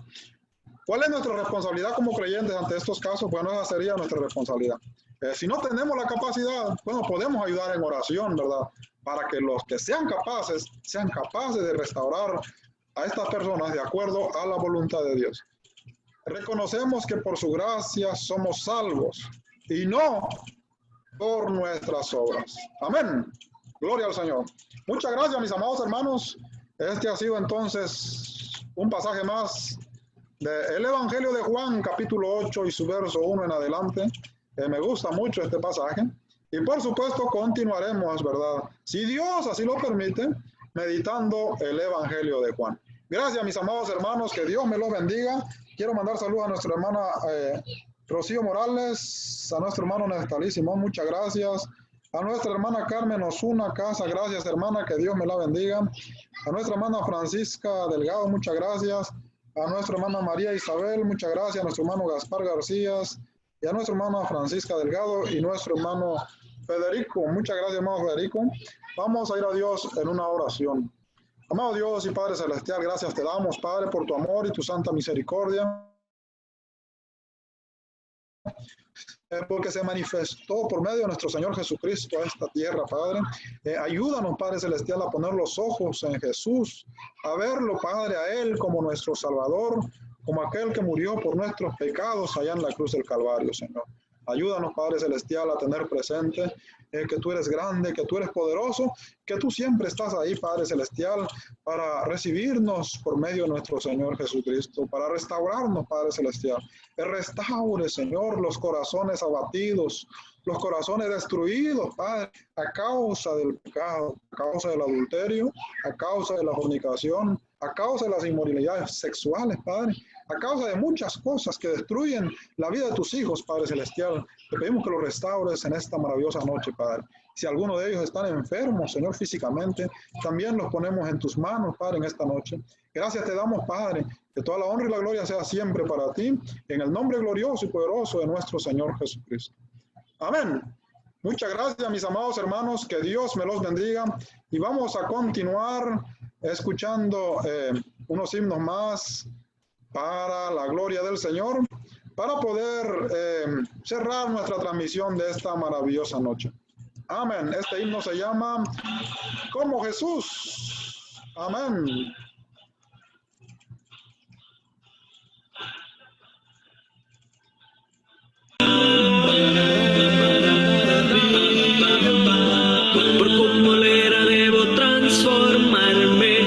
S1: ¿Cuál es nuestra responsabilidad como creyentes ante estos casos? Bueno, esa sería nuestra responsabilidad. Si no tenemos la capacidad, bueno, podemos ayudar en oración, ¿verdad?, para que los que sean capaces de restaurar a estas personas de acuerdo a la voluntad de Dios. Reconocemos que por su gracia somos salvos y no por nuestras obras. Amén. Gloria al Señor. Muchas gracias, mis amados hermanos. Este ha sido entonces un pasaje más del Evangelio de Juan, capítulo 8 y su verso 1 en adelante. Me gusta mucho este pasaje. Y por supuesto continuaremos, ¿verdad?, si Dios así lo permite, meditando el Evangelio de Juan. Gracias, mis amados hermanos, que Dios me los bendiga. Quiero mandar saludos a nuestra hermana Rocío Morales, a nuestro hermano Nestalí Simón, muchas gracias. A nuestra hermana Carmen Osuna Casa, gracias, hermana, que Dios me la bendiga. A nuestra hermana Francisca Delgado, muchas gracias. A nuestra hermana María Isabel, muchas gracias. A nuestro hermano Gaspar García y a nuestra hermana Francisca Delgado y nuestro hermano Federico. Muchas gracias, hermano Federico. Vamos a ir a Dios en una oración. Amado Dios y Padre Celestial, gracias te damos, Padre, por tu amor y tu santa misericordia, porque se manifestó por medio de nuestro Señor Jesucristo a esta tierra, Padre. Ayúdanos, Padre Celestial, a poner los ojos en Jesús, a verlo, Padre, a Él como nuestro Salvador, como aquel que murió por nuestros pecados allá en la cruz del Calvario, Señor. Ayúdanos, Padre Celestial, a tener presente que tú eres grande, que tú eres poderoso, que tú siempre estás ahí, Padre Celestial, para recibirnos por medio de nuestro Señor Jesucristo, para restaurarnos, Padre Celestial. Restaure, Señor, los corazones abatidos, los corazones destruidos, Padre, a causa del pecado, a causa del adulterio, a causa de la fornicación, a causa de las inmoralidades sexuales, Padre, a causa de muchas cosas que destruyen la vida de tus hijos, Padre Celestial. Te pedimos que los restaures en esta maravillosa noche, Padre. Si alguno de ellos están enfermos, Señor, físicamente, también los ponemos en tus manos, Padre, en esta noche. Gracias te damos, Padre, que toda la honra y la gloria sea siempre para ti, en el nombre glorioso y poderoso de nuestro Señor Jesucristo. Amén. Muchas gracias, mis amados hermanos, que Dios me los bendiga. Y vamos a continuar escuchando unos himnos más para la gloria del Señor, para poder cerrar nuestra transmisión de esta maravillosa noche. Amén. Este himno se llama Como Jesús. Amén.
S2: Por cómo era debo transformarme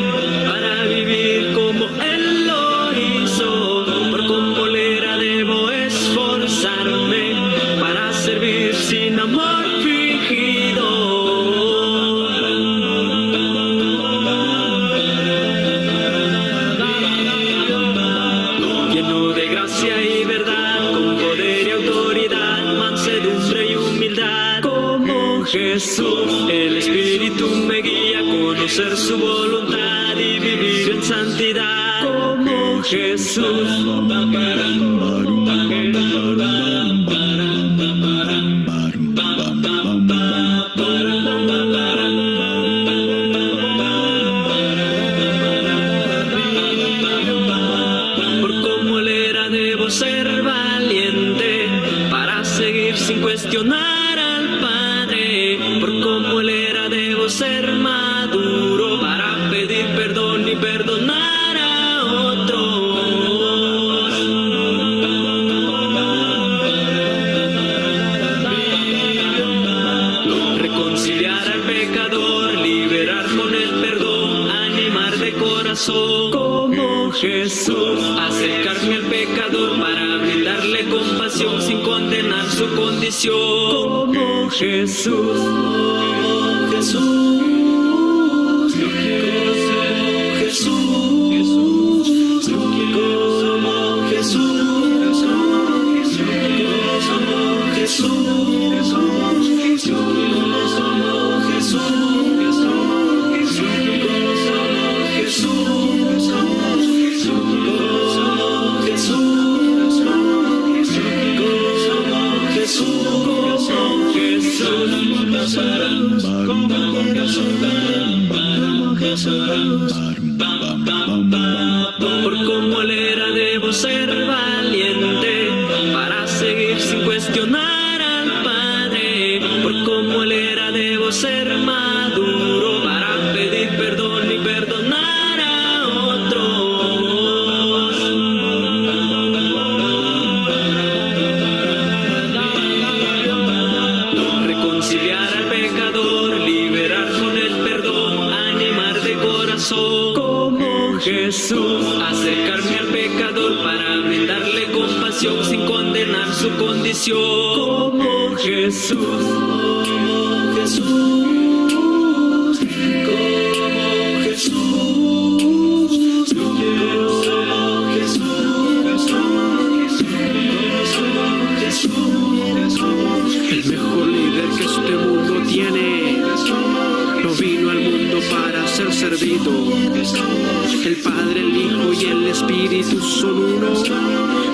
S2: para vivir como Él lo hizo. Por cómo era debo esforzarme para servir sin amor fingido. Jesús. El Espíritu me guía a conocer su voluntad y vivir en santidad. Como Jesús. Por como él era debo ser valiente para seguir sin cuestionar al Padre. Por como él era debo ser maduro para pedir perdón y perdonar a otros. Reconciliar al pecador, liberar con el perdón, animar de corazón como Jesús. Acercarme al pecador para brindarle compasión sin condenar su condición como Jesús. Jesús, yo quiero ser Jesús, yo quiero ser Jesús, yo quiero ser Jesús, yo quiero ser por como él era debo ser valiente para seguir sin cuestionar al Padre. Por como él era debo ser maduro para pedir perdón y perdonar a otros. Reconciliar al pecador, liberar con el perdón, animar de corazón como Jesús. Acercarme al pecador para brindarle compasión sin condenar su condición como Jesús. Como Jesús, como Jesús, yo quiero ser Jesús. El mejor líder que este mundo tiene no vino al mundo para ser servido. El Padre, el Hijo y el Espíritu son uno.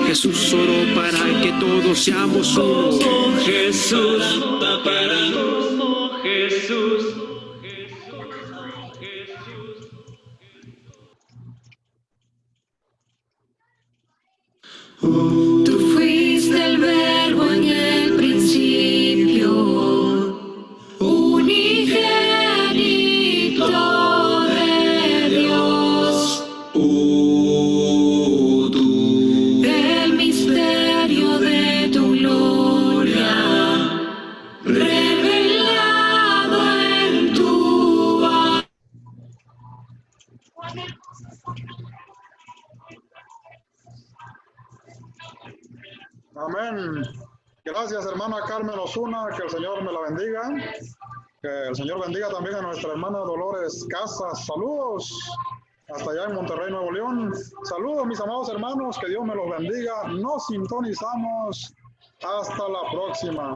S2: Jesús oró para que todos seamos uno. Como Jesús, como Jesús.
S3: Tú fuiste el verbo en el principio, unigénito de Dios. Tú, el misterio de tu gloria, revelado en tu amor.
S1: Amén. Gracias, hermana Carmen Osuna, que el Señor me la bendiga. Que el Señor bendiga también a nuestra hermana Dolores Casas. Saludos hasta allá en Monterrey, Nuevo León. Saludos, mis amados hermanos, que Dios me los bendiga. Nos sintonizamos. Hasta la próxima.